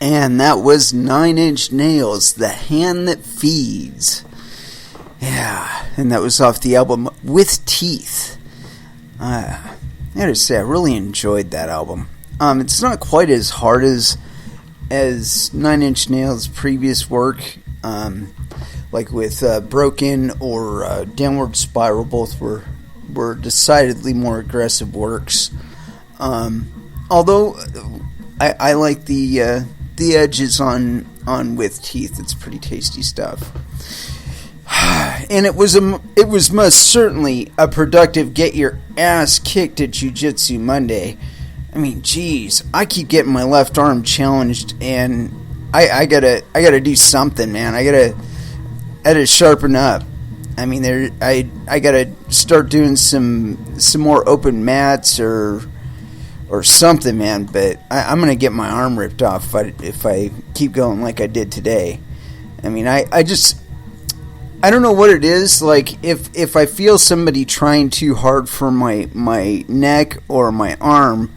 And that was 9 Inch Nails, The Hand That Feeds. Yeah, and that was off the album With Teeth. I gotta say, I really enjoyed that album. It's not quite as hard as 9 Inch Nails' previous work, like with Broken or Downward Spiral. Both were decidedly more aggressive works. Although I like the edges on With Teeth. It's pretty tasty stuff. And it was most certainly a productive get your ass kicked at Jiu-Jitsu Monday. I mean, geez, I keep getting my left arm challenged, and I gotta do something, man. I gotta sharpen up. I mean, I gotta start doing some more open mats or something, man. But I'm gonna get my arm ripped off if I keep going like I did today. I mean, I don't know what it is. Like, if I feel somebody trying too hard for my neck or my arm,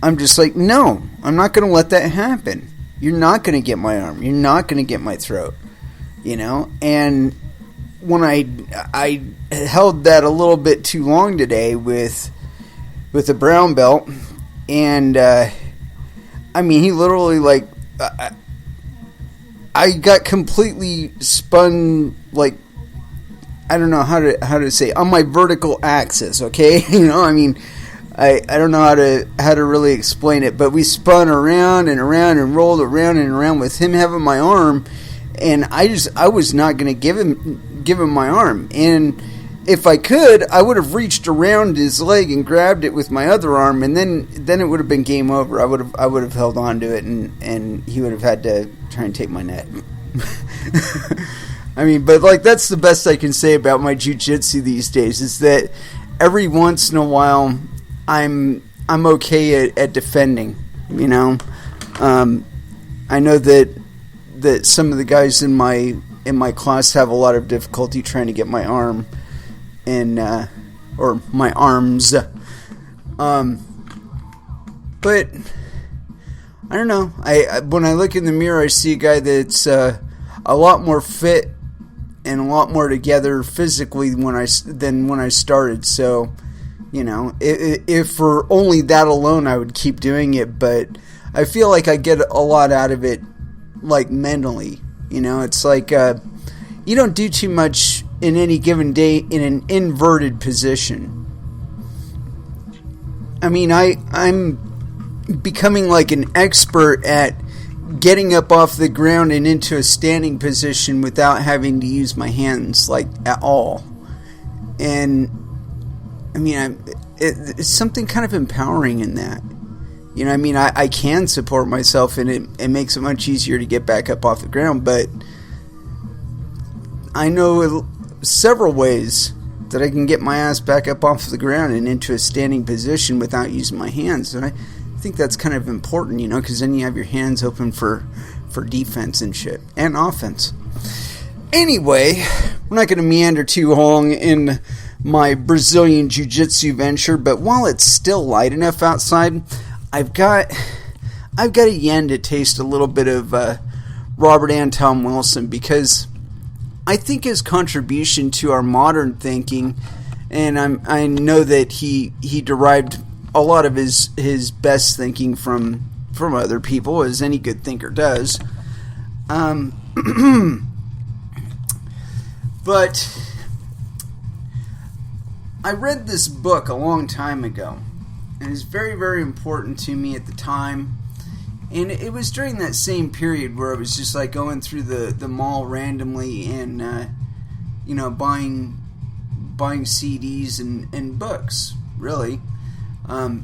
I'm just like, no, I'm not going to let that happen. You're not going to get my arm. You're not going to get my throat. You know? And when I held that a little bit too long today with a brown belt, and I mean, he literally, like, I got completely spun, like, I don't know how to say, on my vertical axis, okay? You know, I mean, I don't know how to really explain it, but we spun around and around and rolled around and around with him having my arm, and I was not going to give him my arm. And if I could, I would have reached around his leg and grabbed it with my other arm, and then it would have been game over. I would have held on to it, and he would have had to try and take my neck. I mean, but like, that's the best I can say about my jiu-jitsu these days, is that every once in a while I'm okay at defending, you know. I know that some of the guys in my class have a lot of difficulty trying to get my arm and or my arms. But I don't know. I when I look in the mirror, I see a guy that's a lot more fit and a lot more together physically than when I started. So, you know, if for only that alone, I would keep doing it. But I feel like I get a lot out of it, like, mentally. You know, it's like you don't do too much in any given day in an inverted position. I mean, I'm becoming like an expert at getting up off the ground and into a standing position without having to use my hands, like, at all. And I mean, it's something kind of empowering in that. You know, I mean, I can support myself, and it makes it much easier to get back up off the ground, but I know several ways that I can get my ass back up off the ground and into a standing position without using my hands. And I think that's kind of important, you know, because then you have your hands open for defense and shit, and offense. Anyway, we're not going to meander too long in my Brazilian Jiu-Jitsu venture, but while it's still light enough outside, I've got a yen to taste a little bit of Robert Anton Wilson, because I think his contribution to our modern thinking, and I know that he derived a lot of his best thinking from other people, as any good thinker does. But I read this book a long time ago, and it was very, very important to me at the time. And it was during that same period where I was just like going through the mall randomly and you know, buying CDs and books, really. I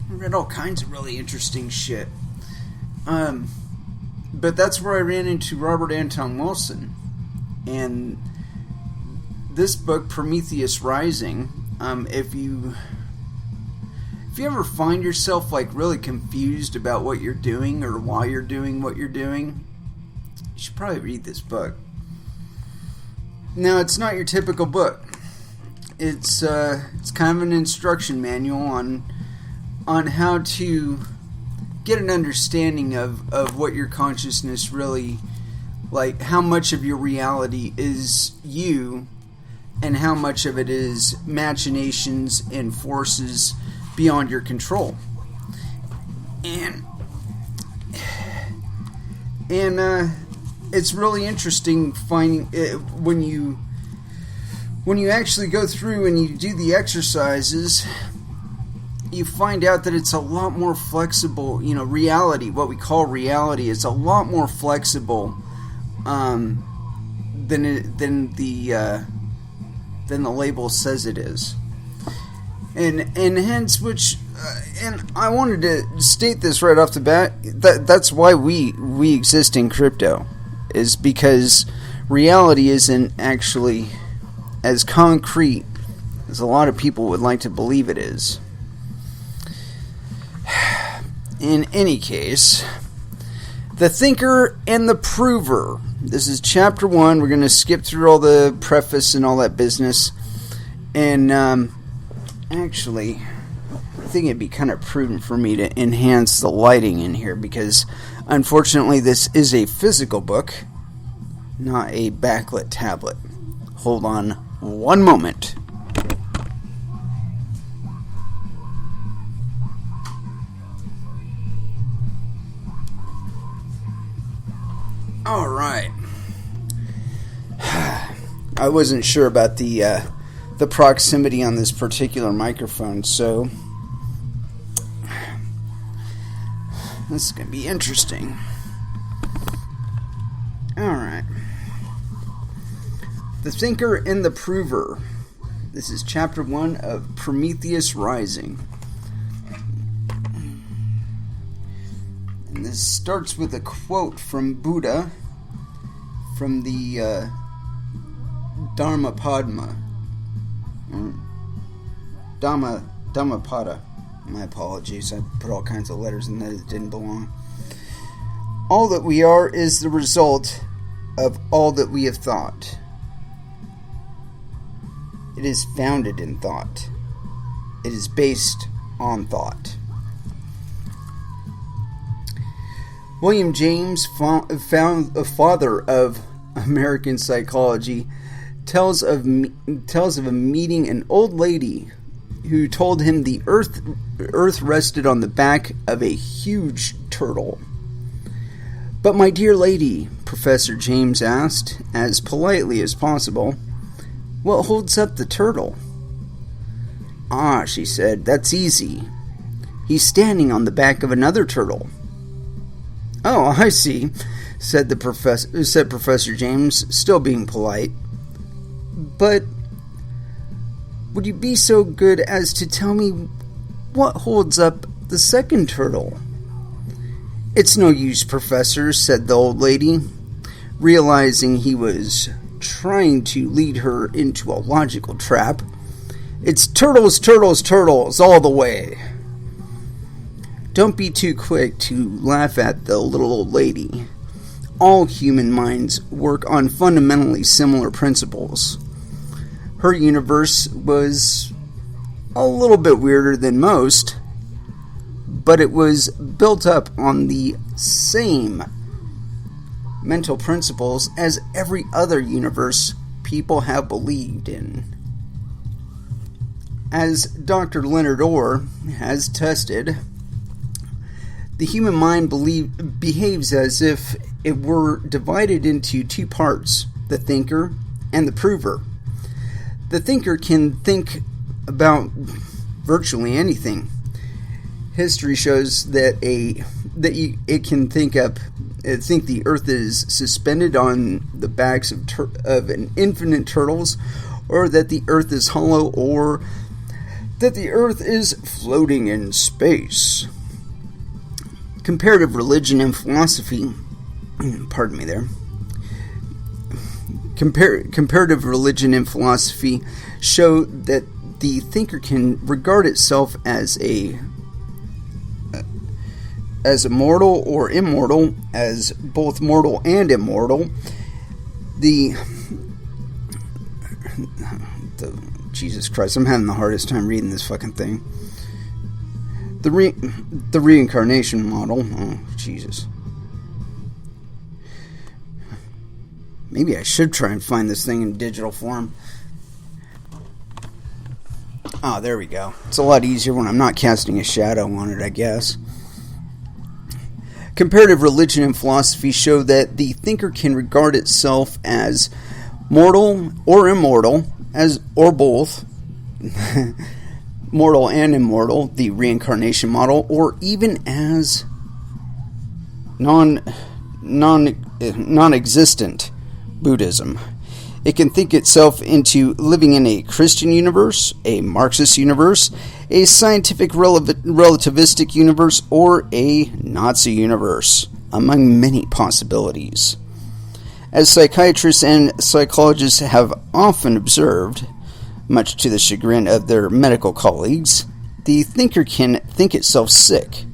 read all kinds of really interesting shit. But that's where I ran into Robert Anton Wilson. And this book, Prometheus Rising, if you ever find yourself like really confused about what you're doing or why you're doing what you're doing, you should probably read this book. Now, it's not your typical book. It's kind of an instruction manual on how to get an understanding of what your consciousness really, like how much of your reality is you and how much of it is machinations and forces beyond your control. And it's really interesting finding when you actually go through and you do the exercises, you find out that it's a lot more flexible. Reality, what we call reality, is a lot more flexible than the label says it is. And hence, and I wanted to state this right off the bat. That's why we exist in crypto, is because reality isn't actually as concrete as a lot of people would like to believe it is. In any case, the thinker and the prover. This is chapter 1. We're going to skip through all the preface and all that business. And actually, I think it'd be kind of prudent for me to enhance the lighting in here, because unfortunately this is a physical book, not a backlit tablet. Hold on one moment. All right. I wasn't sure about the proximity on this particular microphone, so this is going to be interesting. All right. The Thinker and the Prover. This is chapter 1 of Prometheus Rising. And this starts with a quote from Buddha from the Dhammapada. My apologies, I put all kinds of letters in there that didn't belong. All that we are is the result of all that we have thought. It is founded in thought. It is based on thought. William James, a father of American psychology, tells of a meeting an old lady who told him the earth rested on the back of a huge turtle. "But my dear lady," Professor James asked, as politely as possible, "what holds up the turtle?" "Ah," she said, "that's easy. He's standing on the back of another turtle." "Oh, I see," said Professor James, still being polite. "But would you be so good as to tell me what holds up the second turtle?" "It's no use, Professor," said the old lady, realizing he was trying to lead her into a logical trap. "It's turtles, turtles, turtles all the way." Don't be too quick to laugh at the little old lady. All human minds work on fundamentally similar principles. Her universe was a little bit weirder than most, but it was built up on the same mental principles as every other universe people have believed in. As Dr. Leonard Orr has tested, the human mind behaves as if it were divided into two parts, the thinker and the prover. The thinker can think about virtually anything. History shows that it can think the earth is suspended on the backs of an infinite turtles, or that the earth is hollow, or that the earth is floating in space. Comparative religion and philosophy, comparative religion and philosophy show that the thinker can regard itself as mortal or immortal, as both mortal and immortal. Jesus Christ, I'm having the hardest time reading this fucking thing. The reincarnation model. Oh, Jesus. Maybe I should try and find this thing in digital form. Ah, there we go. It's a lot easier when I'm not casting a shadow on it, I guess. Comparative religion and philosophy show that the thinker can regard itself as mortal or immortal, or both, mortal and immortal, the reincarnation model, or even as non-existent Buddhism. It can think itself into living in a Christian universe, a Marxist universe, a scientific relativistic universe, or a Nazi universe, among many possibilities. As psychiatrists and psychologists have often observed, much to the chagrin of their medical colleagues, the thinker can think itself sick.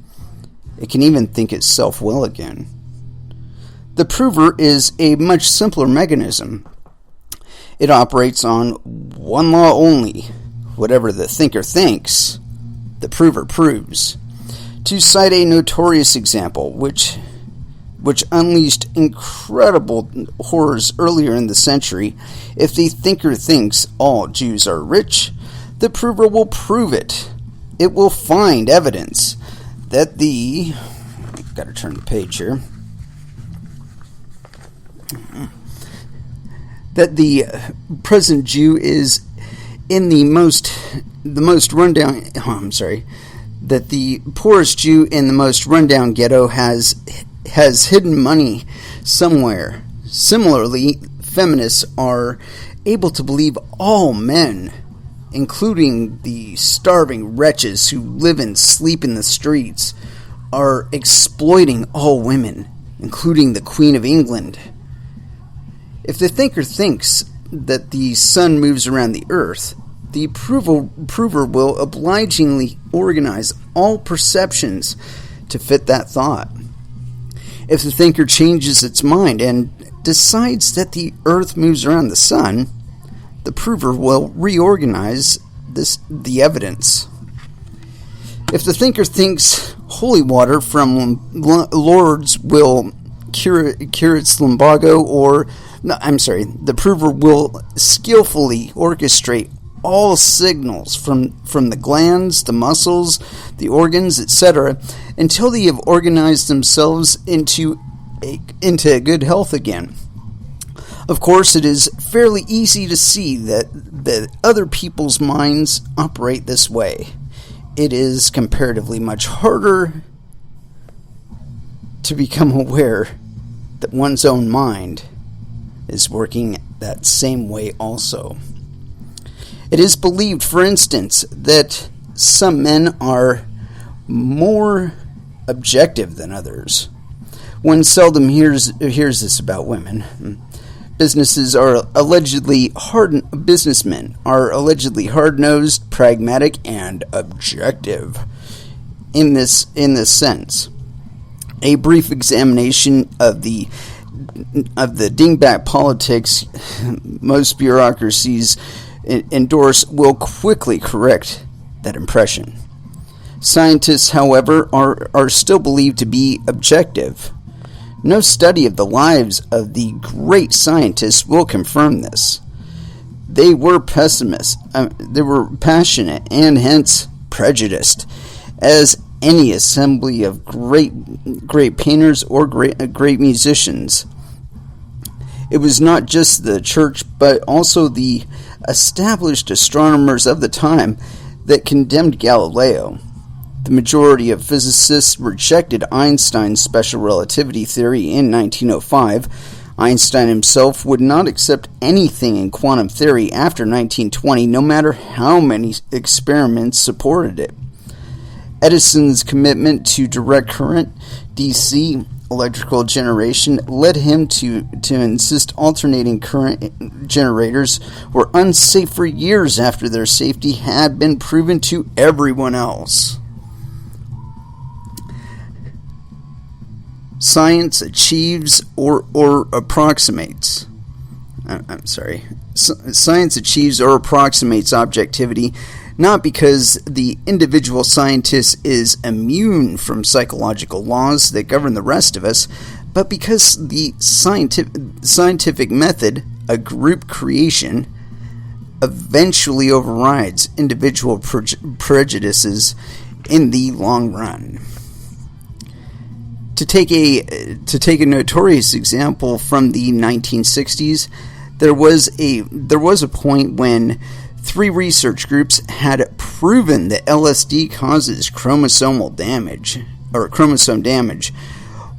It can even think itself well again. The prover is a much simpler mechanism. It operates on one law only. Whatever the thinker thinks, the prover proves. To cite a notorious example, which unleashed incredible horrors earlier in the century, if the thinker thinks all Jews are rich, the prover will prove it. It will find evidence that the... I've got to turn the page here. That the present Jew is in the most rundown... that the poorest Jew in the most rundown ghetto has hidden money somewhere. Similarly, feminists are able to believe all men, including the starving wretches who live and sleep in the streets, are exploiting all women, including the Queen of England. If the thinker thinks that the sun moves around the earth, the prover will obligingly organize all perceptions to fit that thought. If the thinker changes its mind and decides that the earth moves around the sun, the prover will reorganize the evidence. If the thinker thinks holy water from Lourdes will cure its lumbago, the prover will skillfully orchestrate all signals from the glands, the muscles, the organs, etc., until they have organized themselves into good health again. Of course, it is fairly easy to see that other people's minds operate this way. It is comparatively much harder to become aware that one's own mind is working that same way also. It is believed, for instance, that some men are more objective than others. One seldom hears this about women. Businessmen are allegedly hard-nosed, pragmatic, and objective. In this sense, a brief examination of the dingbat politics most bureaucracies endorse will quickly correct that impression. Scientists, however, are still believed to be objective. No study of the lives of the great scientists will confirm this. They were pessimists. They were passionate and hence prejudiced, as any assembly of great painters or great musicians. It was not just the church, but also the established astronomers of the time that condemned Galileo. The majority of physicists rejected Einstein's special relativity theory in 1905. Einstein himself would not accept anything in quantum theory after 1920, no matter how many experiments supported it. Edison's commitment to direct current, DC, electrical generation led him to insist alternating current generators were unsafe for years after their safety had been proven to everyone else. Science achieves or approximates. Science achieves or approximates objectivity not because the individual scientist is immune from psychological laws that govern the rest of us, but because the scientific method, a group creation, eventually overrides individual prejudices in the long run. To take a notorious example from the 1960s, there was a point when 3 research groups had proven that LSD causes chromosome damage,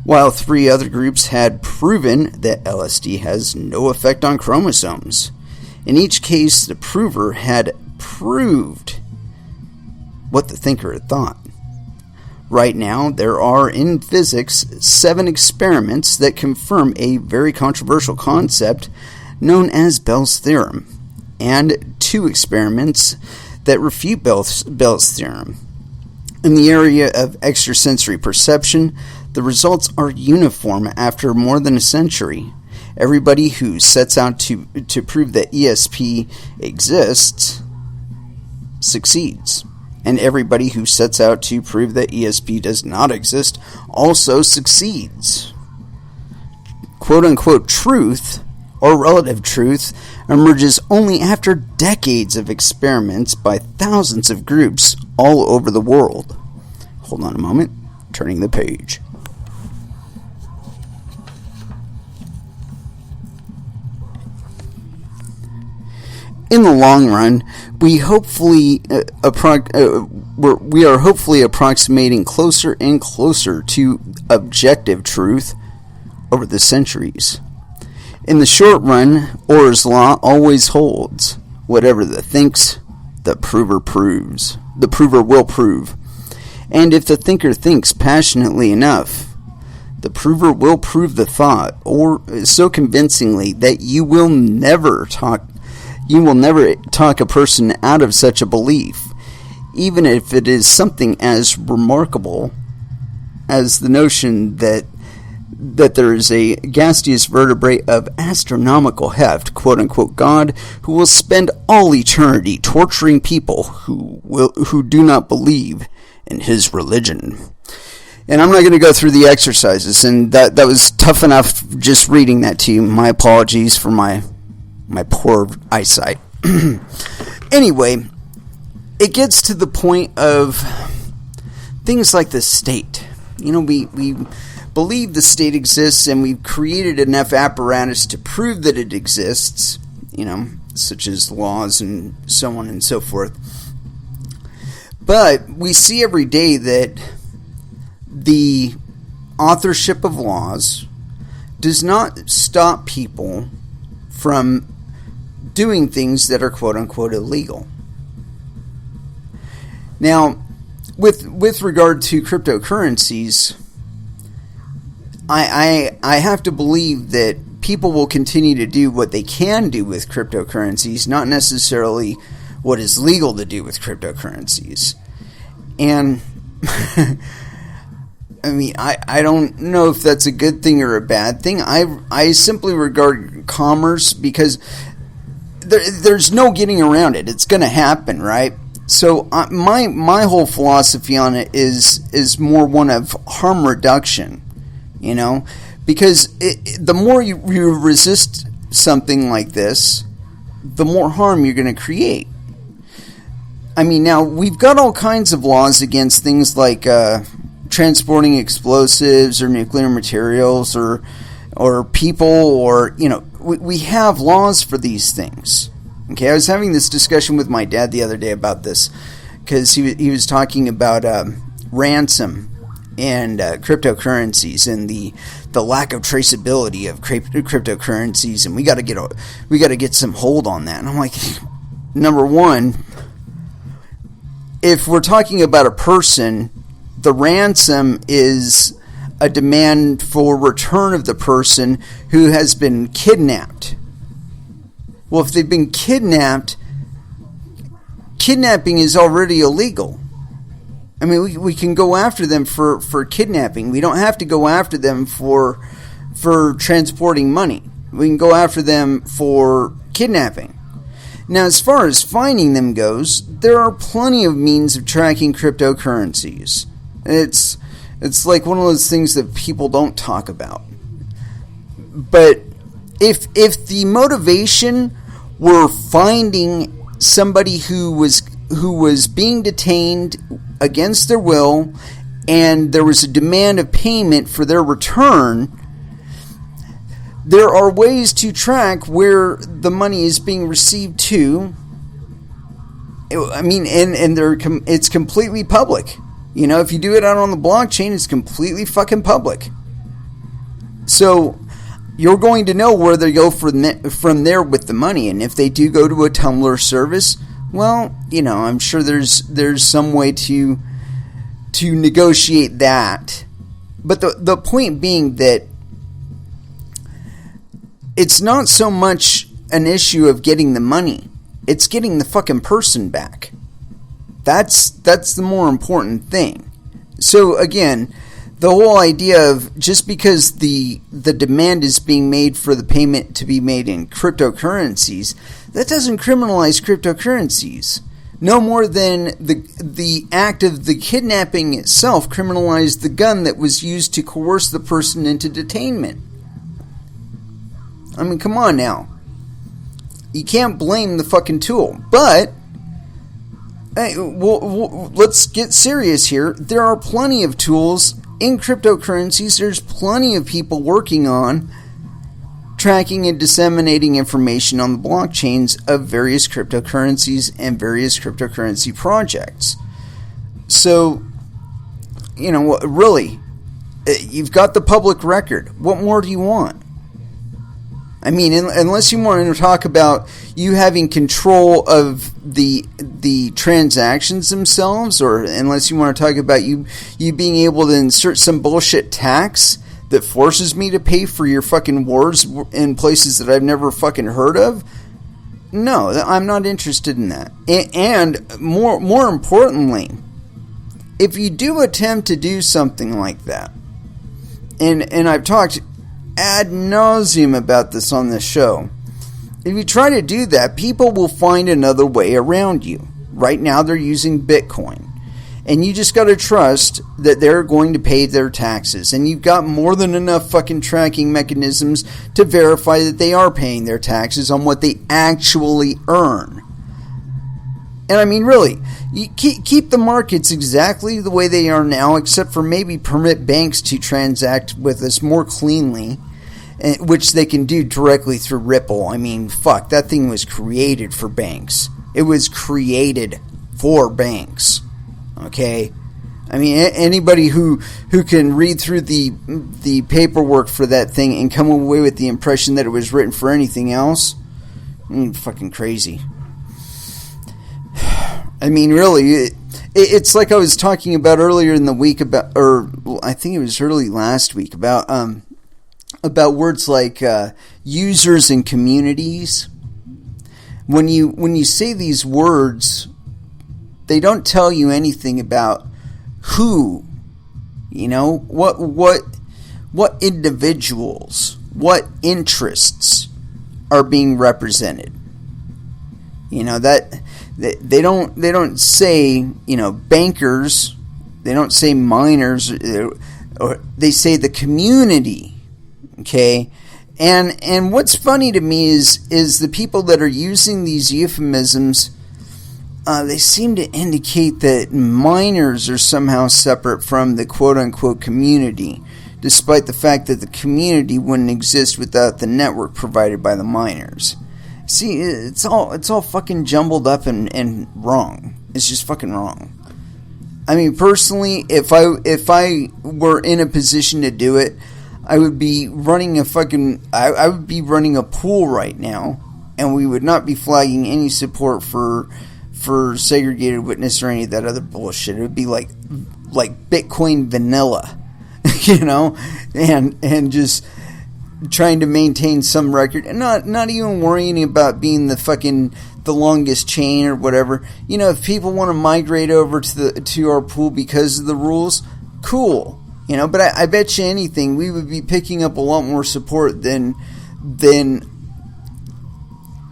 while 3 other groups had proven that LSD has no effect on chromosomes. In each case, the prover had proved what the thinker had thought. Right now, there are in physics 7 experiments that confirm a very controversial concept known as Bell's theorem, and 2 experiments that refute Bell's theorem. In the area of extrasensory perception, the results are uniform after more than a century. Everybody who sets out to prove that ESP exists succeeds. And everybody who sets out to prove that ESP does not exist also succeeds. Quote-unquote truth, or relative truth, emerges only after decades of experiments by thousands of groups all over the world. Hold on a moment, turning the page. In the long run, we are hopefully approximating closer and closer to objective truth over the centuries. In the short run, Orr's law always holds. Whatever the thinks, the prover proves. The prover will prove. And if the thinker thinks passionately enough, the prover will prove the thought, or so convincingly that you will never talk a person out of such a belief, even if it is something as remarkable as the notion that there is a gaseous vertebrate of astronomical heft, quote-unquote God, who will spend all eternity torturing people who do not believe in his religion. And I'm not going to go through the exercises, and that was tough enough just reading that to you. My apologies for my poor eyesight. Anyway, it gets to the point of things like the state. You know, we believe the state exists, and we've created enough apparatus to prove that it exists, you know, such as laws and so on and so forth. But we see every day that the authorship of laws does not stop people from doing things that are quote-unquote illegal. Now, with regard to cryptocurrencies, I have to believe that people will continue to do what they can do with cryptocurrencies, not necessarily what is legal to do with cryptocurrencies. And I mean, I don't know if that's a good thing or a bad thing. I simply regard commerce, because there's no getting around it. It's going to happen, right? So my whole philosophy on it is more one of harm reduction, you know, because the more you resist something like this, the more harm you're going to create. I mean, now we've got all kinds of laws against things like transporting explosives or nuclear materials or people, or, you know, we have laws for these things. Okay, I was having this discussion with my dad the other day about this, because he was talking about ransom and cryptocurrencies and the lack of traceability of cryptocurrencies, and we got to get some hold on that. And I'm like, number one, if we're talking about a person, the ransom is a demand for return of the person who has been kidnapped. Well, if they've been kidnapped, kidnapping is already illegal. I mean, we can go after them for kidnapping. We don't have to go after them for transporting money. We can go after them for kidnapping. Now, as far as finding them goes, there are plenty of means of tracking cryptocurrencies. It's like one of those things that people don't talk about. But if the motivation were finding somebody who was being detained against their will, and there was a demand of payment for their return, there are ways to track where the money is being received to. I mean, and it's completely public. You know, if you do it out on the blockchain, it's completely fucking public. So you're going to know where they go from there with the money. And if they do go to a Tumblr service, well, you know, I'm sure there's some way to negotiate that. But the point being that it's not so much an issue of getting the money. It's getting the fucking person back. That's the more important thing. So again, the whole idea of just because the demand is being made for the payment to be made in cryptocurrencies, that doesn't criminalize cryptocurrencies. No more than the act of the kidnapping itself criminalized the gun that was used to coerce the person into detainment. I mean, come on now. You can't blame the fucking tool. But, hey, let's get serious here. There are plenty of tools in cryptocurrencies. There's plenty of people working on tracking and disseminating information on the blockchains of various cryptocurrencies and various cryptocurrency projects. So, you know, really, you've got the public record. What more do you want? I mean, unless you want to talk about you having control of the transactions themselves, or unless you want to talk about you being able to insert some bullshit tax that forces me to pay for your fucking wars in places that I've never fucking heard of, no, I'm not interested in that. And more importantly, if you do attempt to do something like that, and I've talked ad nauseum about this on this show. If you try to do that, people will find another way around you. Right now they're using Bitcoin. And you just got to trust that they're going to pay their taxes. And you've got more than enough fucking tracking mechanisms to verify that they are paying their taxes on what they actually earn. And I mean, really, you keep the markets exactly the way they are now, except for maybe permit banks to transact with us more cleanly, which they can do directly through Ripple. I mean, fuck, that thing was created for banks. It was created for banks. Okay? I mean, anybody who can read through the paperwork for that thing and come away with the impression that it was written for anything else, fucking crazy. I mean, really, it's like I was talking about earlier in the week about, or I think it was early last week, about words like users and communities. When you say these words, they don't tell you anything about who, you know, what individuals, what interests are being represented. You know, that they don't say, you know, bankers, they don't say miners, or they say the community. Okay, and what's funny to me is the people that are using these euphemisms, they seem to indicate that miners are somehow separate from the quote-unquote community, despite the fact that the community wouldn't exist without the network provided by the miners. See, it's all fucking jumbled up and wrong. It's just fucking wrong. I mean, personally, if I were in a position to do it, I would be running I would be running a pool right now, and we would not be flagging any support for segregated witness or any of that other bullshit. It would be like Bitcoin vanilla, you know, and just trying to maintain some record, and not even worrying about being the longest chain or whatever. You know, if people want to migrate over to our pool because of the rules, cool. You know, but I bet you anything, we would be picking up a lot more support than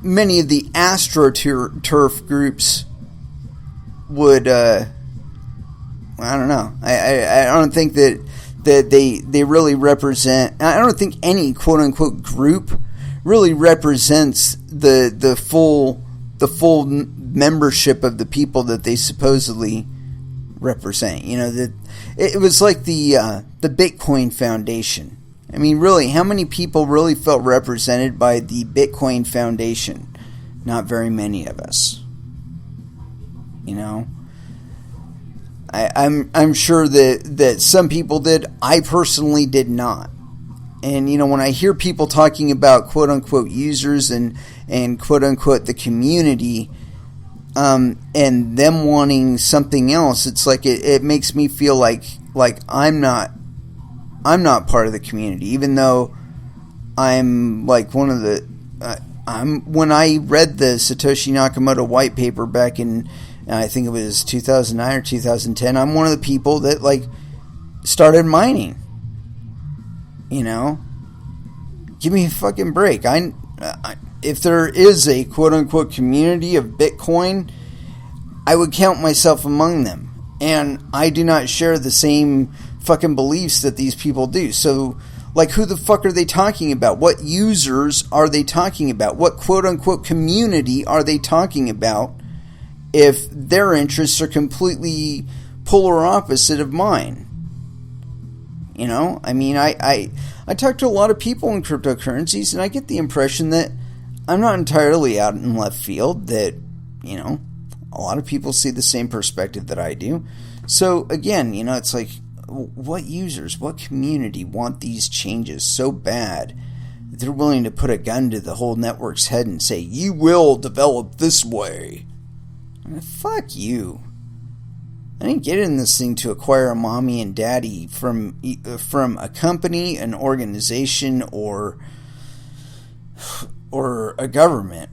many of the AstroTurf groups would, I don't know. I don't think that they really represent. I don't think any quote unquote group really represents the full membership of the people that they supposedly represent. You know, that it was like the Bitcoin Foundation. I mean, really, how many people really felt represented by the Bitcoin Foundation? Not very many of us. You know, I'm sure that some people did. I personally did not. And you know, when I hear people talking about quote unquote users and quote unquote the community, and them wanting something else, it's like it makes me feel like I'm not part of the community, even though I'm like one of the. When I read the Satoshi Nakamoto white paper back in, I think it was 2009 or 2010, I'm one of the people that like started mining. You know, give me a fucking break. If there is a quote unquote community of Bitcoin, I would count myself among them, and I do not share the same fucking beliefs that these people do. So, like, who the fuck are they talking about? What users are they talking about? What quote-unquote community are they talking about if their interests are completely polar opposite of mine? You know? I mean, I talk to a lot of people in cryptocurrencies, and I get the impression that I'm not entirely out in left field, that, you know, a lot of people see the same perspective that I do. So, again, you know, it's like, what users, what community want these changes so bad that they're willing to put a gun to the whole network's head and say, you will develop this way? I mean, fuck you. I didn't get in this thing to acquire a mommy and daddy from a company, an organization, or a government.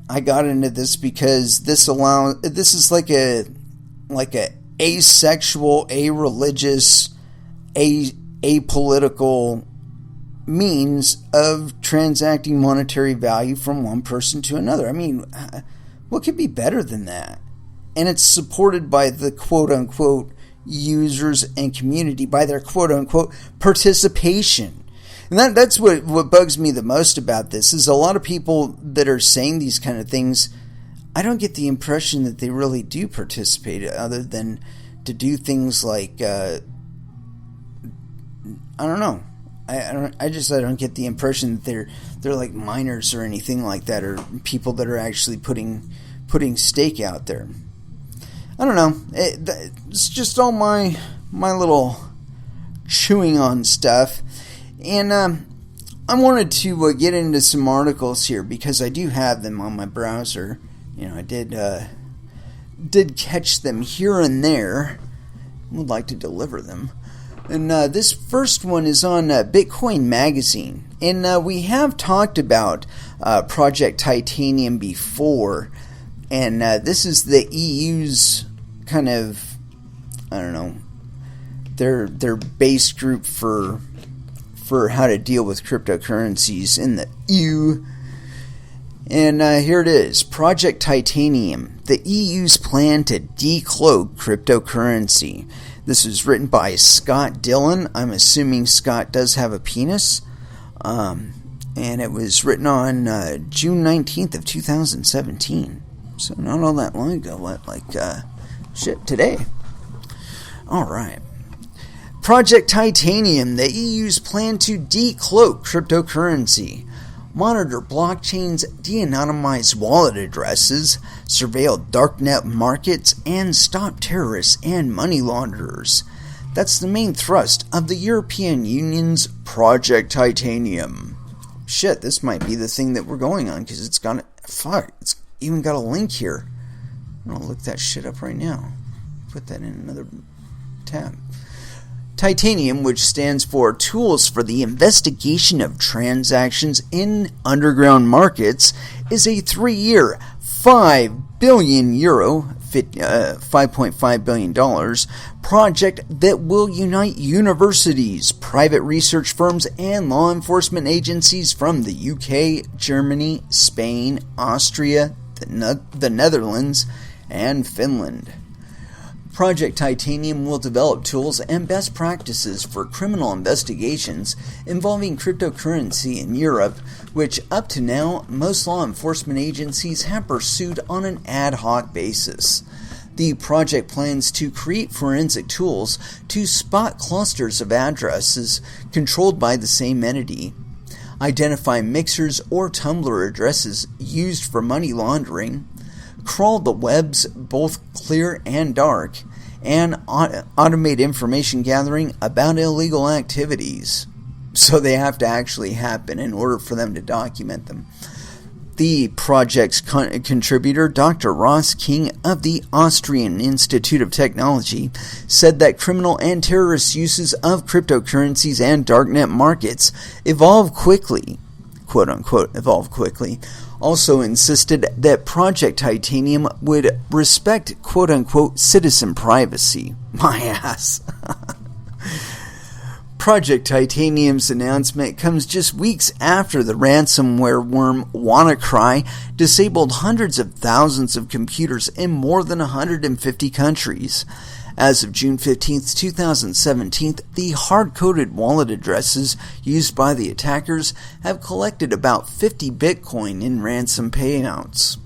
I got into this because this is like a asexual, a-religious, apolitical means of transacting monetary value from one person to another. I mean, what could be better than that? And it's supported by the quote-unquote users and community, by their quote-unquote participation. And that's what bugs me the most about this, is a lot of people that are saying these kind of things, I don't get the impression that they really do participate, other than to do things like, I don't know. I don't get the impression that they're like miners or anything like that, or people that are actually putting stake out there. I don't know. It's just all my little chewing on stuff, and I wanted to get into some articles here because I do have them on my browser. You know, I did catch them here and there. Would like to deliver them. And this first one is on Bitcoin Magazine. And we have talked about Project Titanium before. And this is the EU's kind of, I don't know, their base group for how to deal with cryptocurrencies in the EU. And here it is, Project Titanium, the EU's plan to decloak cryptocurrency. This is written by Scott Dillon. I'm assuming Scott does have a penis. And it was written on June 19th of 2017. So not all that long ago, like today. All right. Project Titanium, the EU's plan to decloak cryptocurrency. Monitor blockchains, de-anonymize wallet addresses, surveil darknet markets, and stop terrorists and money launderers. That's the main thrust of the European Union's Project Titanium. Shit, this might be the thing that we're going on, because it's even got a link here. I'm gonna look that shit up right now. Put that in another tab. Titanium, which stands for Tools for the Investigation of Transactions in Underground Markets, is a 3-year, €5 billion $5.5 billion project that will unite universities, private research firms, and law enforcement agencies from the UK, Germany, Spain, Austria, the Netherlands, and Finland. Project Titanium will develop tools and best practices for criminal investigations involving cryptocurrency in Europe, which up to now most law enforcement agencies have pursued on an ad hoc basis. The project plans to create forensic tools to spot clusters of addresses controlled by the same entity, identify mixers or tumbler addresses used for money laundering, crawl the webs both clear and dark, and automate information gathering about illegal activities. So they have to actually happen in order for them to document them. The project's contributor, Dr. Ross King of the Austrian Institute of Technology, said that criminal and terrorist uses of cryptocurrencies and darknet markets evolve quickly, quote-unquote, evolve quickly. Also insisted that Project Titanium would respect, quote-unquote, citizen privacy. My ass. Project Titanium's announcement comes just weeks after the ransomware worm WannaCry disabled hundreds of thousands of computers in more than 150 countries. As of June 15, 2017, the hard-coded wallet addresses used by the attackers have collected about 50 Bitcoin in ransom payouts.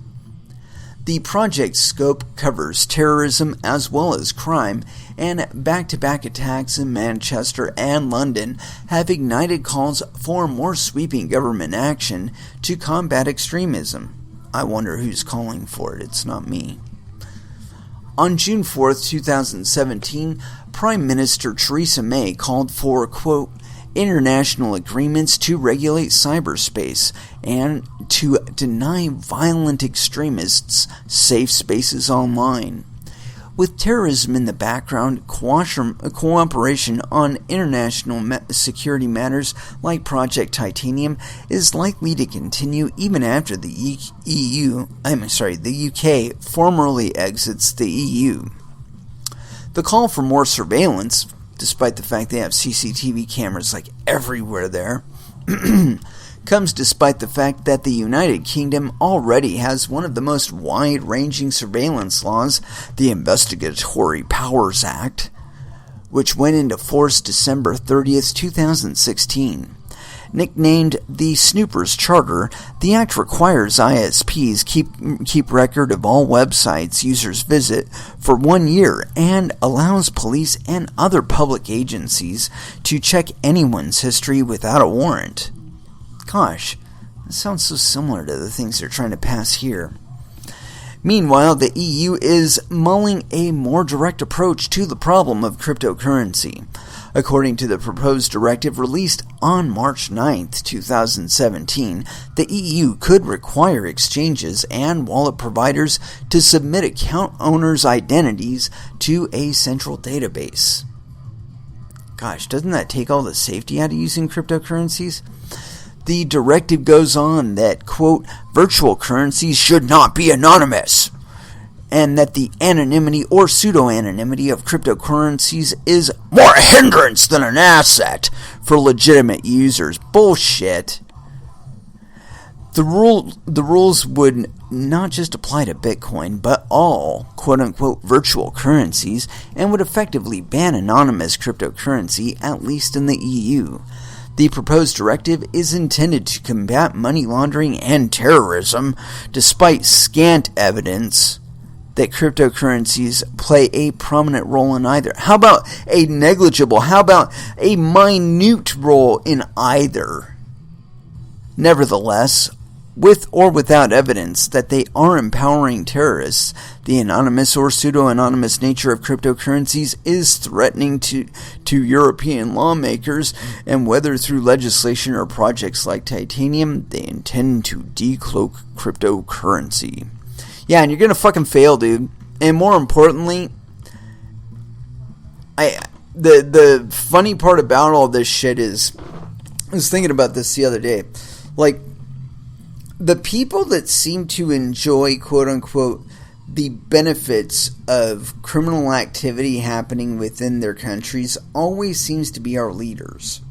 The project's scope covers terrorism as well as crime, and back-to-back attacks in Manchester and London have ignited calls for more sweeping government action to combat extremism. I wonder who's calling for it. It's not me. On June 4, 2017, Prime Minister Theresa May called for, quote, international agreements to regulate cyberspace and to deny violent extremists safe spaces online. With terrorism in the background, cooperation on international security matters like Project Titanium is likely to continue even after the UK formally exits the EU. The call for more surveillance, despite the fact they have CCTV cameras like everywhere there, comes despite the fact that the United Kingdom already has one of the most wide-ranging surveillance laws, the Investigatory Powers Act, which went into force December 30th, 2016. Nicknamed the Snoopers Charter, the Act requires ISPs keep record of all websites users visit for 1 year and allows police and other public agencies to check anyone's history without a warrant. Gosh, that sounds so similar to the things they're trying to pass here. Meanwhile, the EU is mulling a more direct approach to the problem of cryptocurrency. According to the proposed directive released on March 9, 2017, the EU could require exchanges and wallet providers to submit account owners' identities to a central database. Gosh, doesn't that take all the safety out of using cryptocurrencies? The directive goes on that, quote, virtual currencies should not be anonymous, and that the anonymity or pseudo-anonymity of cryptocurrencies is more a hindrance than an asset for legitimate users. Bullshit. The rules would not just apply to Bitcoin, but all quote-unquote virtual currencies, and would effectively ban anonymous cryptocurrency, at least in the EU. The proposed directive is intended to combat money laundering and terrorism, despite scant evidence that cryptocurrencies play a prominent role in either. How about a negligible, how about a minute role in either? Nevertheless, with or without evidence that they are empowering terrorists, the anonymous or pseudo-anonymous nature of cryptocurrencies is threatening to European lawmakers, and whether through legislation or projects like Titanium, they intend to decloak cryptocurrency. Yeah, and you're gonna fucking fail, dude. And more importantly, the funny part about all this shit is, I was thinking about this the other day, like, the people that seem to enjoy, quote-unquote, the benefits of criminal activity happening within their countries always seems to be our leaders.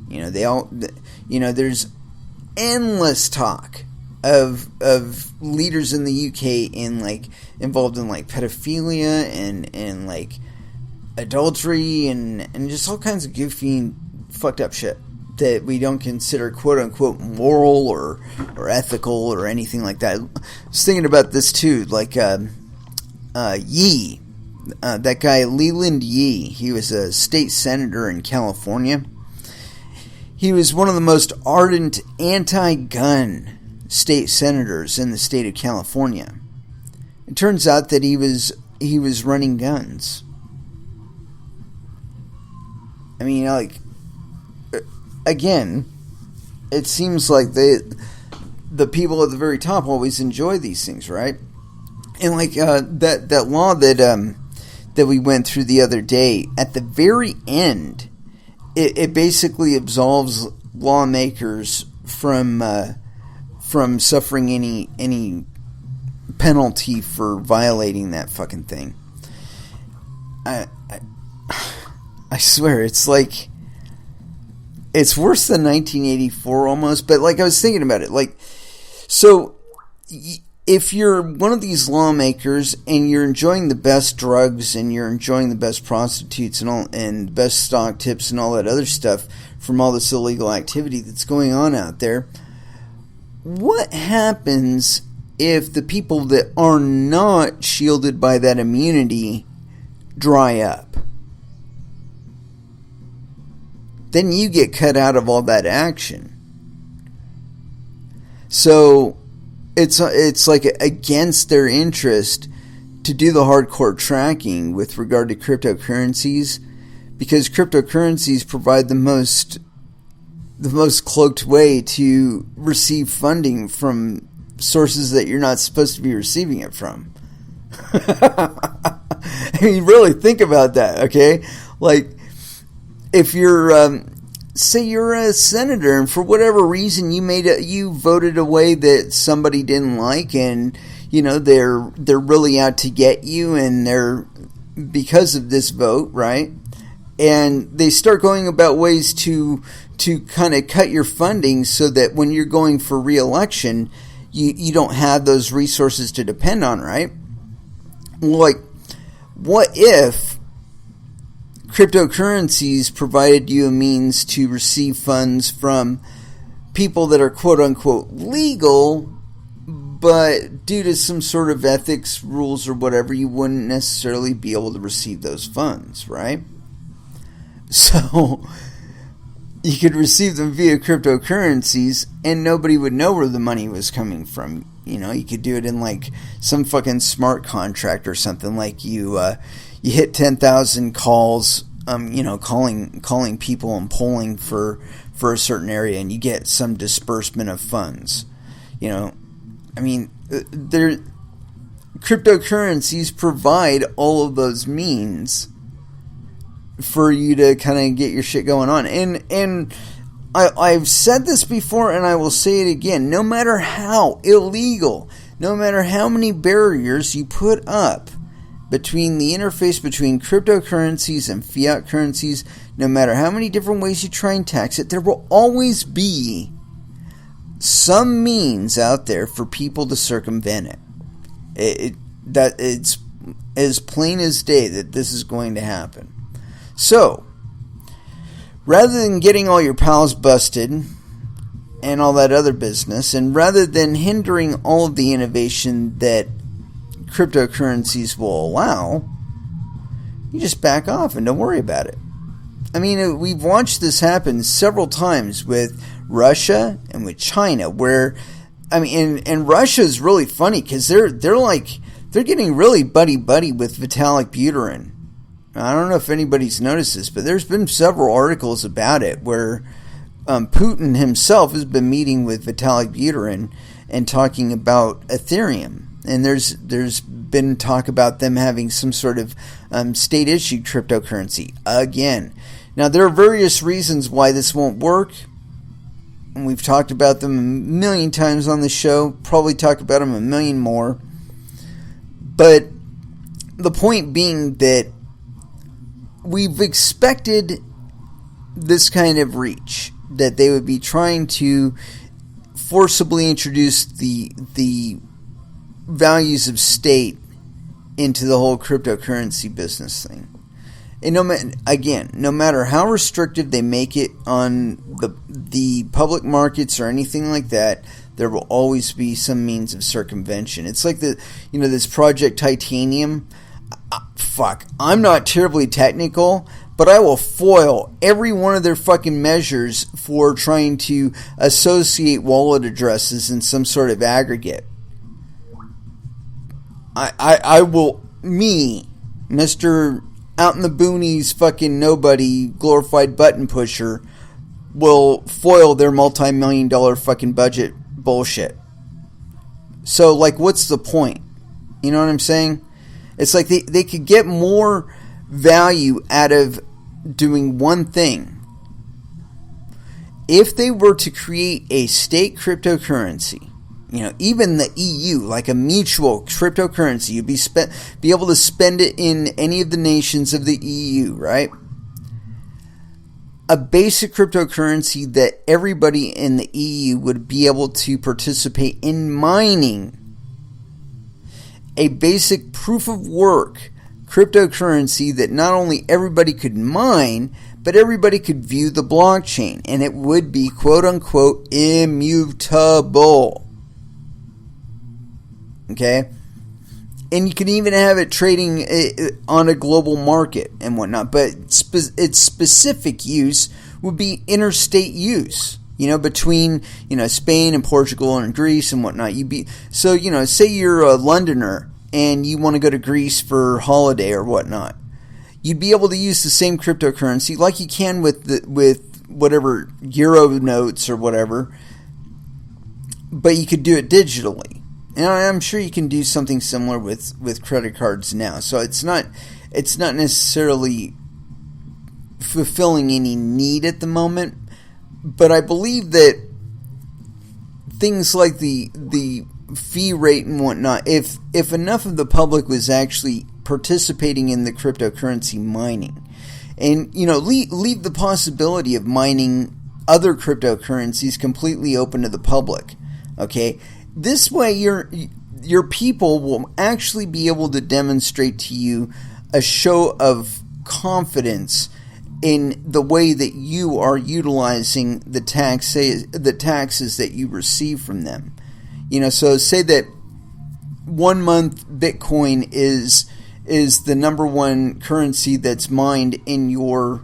There's endless talk of leaders in the UK involved in pedophilia and adultery and just all kinds of goofy and fucked up shit that we don't consider quote unquote moral or ethical or anything like that. I was thinking about this too, Yee, that guy Leland Yee. He was a state senator in California. He was one of the most ardent anti-gun state senators in the state of California. It turns out that he was running guns. I mean, again, it seems like the people at the very top always enjoy these things, right? And that law that we went through the other day, at the very end, it basically absolves lawmakers from suffering any penalty for violating that fucking thing. I swear, it's it's worse than 1984 almost. But I was thinking about it, so if you're one of these lawmakers and you're enjoying the best drugs and you're enjoying the best prostitutes and the best stock tips and all that other stuff from all this illegal activity that's going on out there, what happens if the people that are not shielded by that immunity dry up? Then you get cut out of all that action. So it's against their interest to do the hardcore tracking with regard to cryptocurrencies, because cryptocurrencies provide the most cloaked way to receive funding from sources that you're not supposed to be receiving it from. I mean, really think about that, okay? If you're, say you're a senator and for whatever reason you voted a way that somebody didn't like, and they're really out to get you, and they're because of this vote, right? And they start going about ways to kind of cut your funding so that when you're going for re-election, you don't have those resources to depend on, right? What if cryptocurrencies provided you a means to receive funds from people that are quote-unquote legal, but due to some sort of ethics rules or whatever, you wouldn't necessarily be able to receive those funds, right? So you could receive them via cryptocurrencies and nobody would know where the money was coming from. You could do it in some fucking smart contract or something, you hit 10,000 calls, calling people and polling for a certain area, and you get some disbursement of funds. Cryptocurrencies provide all of those means for you to kind of get your shit going on. And I've said this before, and I will say it again. No matter how illegal, no matter how many barriers you put up between the interface between cryptocurrencies and fiat currencies, no matter how many different ways you try and tax it, there will always be some means out there for people to circumvent it. It's as plain as day that this is going to happen. So, rather than getting all your pals busted and all that other business, and rather than hindering all of the innovation that cryptocurrencies will allow, you just back off and don't worry about it. I mean, we've watched this happen several times with Russia and with China, where, and Russia's really funny because they're getting really buddy-buddy with Vitalik Buterin. I don't know if anybody's noticed this, but there's been several articles about it where Putin himself has been meeting with Vitalik Buterin and talking about Ethereum. And there's been talk about them having some sort of state-issued cryptocurrency again. Now, there are various reasons why this won't work, and we've talked about them a million times on the show, probably talk about them a million more. But the point being that we've expected this kind of reach, that they would be trying to forcibly introduce the values of state into the whole cryptocurrency business thing. And no matter how restrictive they make it on the public markets or anything like that, there will always be some means of circumvention. It's like this Project Titanium. I'm not terribly technical, but I will foil every one of their fucking measures for trying to associate wallet addresses in some sort of aggregate. I will, Mr. out in the boonies, fucking nobody, glorified button pusher, will foil their multi-million-dollar fucking budget bullshit. So, like, what's the point? You know what I'm saying? It's like they could get more value out of doing one thing. If they were to create a state cryptocurrency, even the EU, like a mutual cryptocurrency, you'd be able to spend it in any of the nations of the EU, right? A basic cryptocurrency that everybody in the EU would be able to participate in mining. A basic proof of work cryptocurrency that not only everybody could mine, but everybody could view the blockchain, and it would be quote-unquote immutable. Okay? And you can even have it trading on a global market and whatnot, but its specific use would be interstate use, between, Spain and Portugal and Greece and whatnot. Say you're a Londoner and you want to go to Greece for holiday or whatnot. You'd be able to use the same cryptocurrency like you can with whatever Euro notes or whatever, but you could do it digitally. And I'm sure you can do something similar with credit cards now. So it's not necessarily fulfilling any need at the moment. But I believe that things like the fee rate and whatnot, if enough of the public was actually participating in the cryptocurrency mining, and leave the possibility of mining other cryptocurrencies completely open to the public, okay? This way, your people will actually be able to demonstrate to you a show of confidence in the way that you are utilizing the taxes that you receive from them. So say that 1 month Bitcoin is the number one currency that's mined in your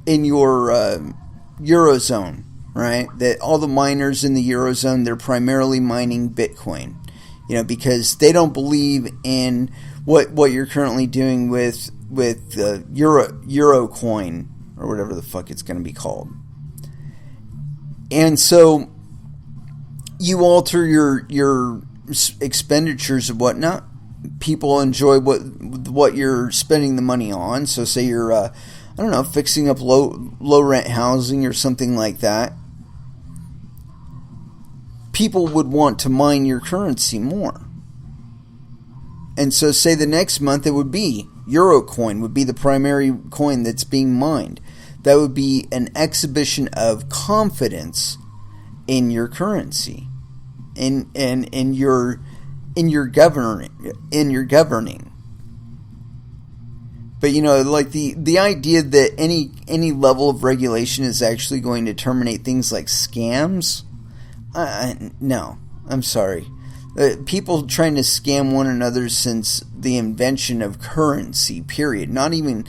Eurozone. Right? That all the miners in the Eurozone, they're primarily mining Bitcoin, because they don't believe in what you're currently doing with Euro coin or whatever the fuck it's going to be called. And so you alter your expenditures and whatnot. People enjoy what you're spending the money on. So say you're fixing up low rent housing or something like that. People would want to mine your currency more. And so say the next month it would be Eurocoin would be the primary coin that's being mined. That would be an exhibition of confidence in your currency, in your governing. But like the idea that any level of regulation is actually going to terminate things like scams. No, I'm sorry. People trying to scam one another since the invention of currency, period. Not even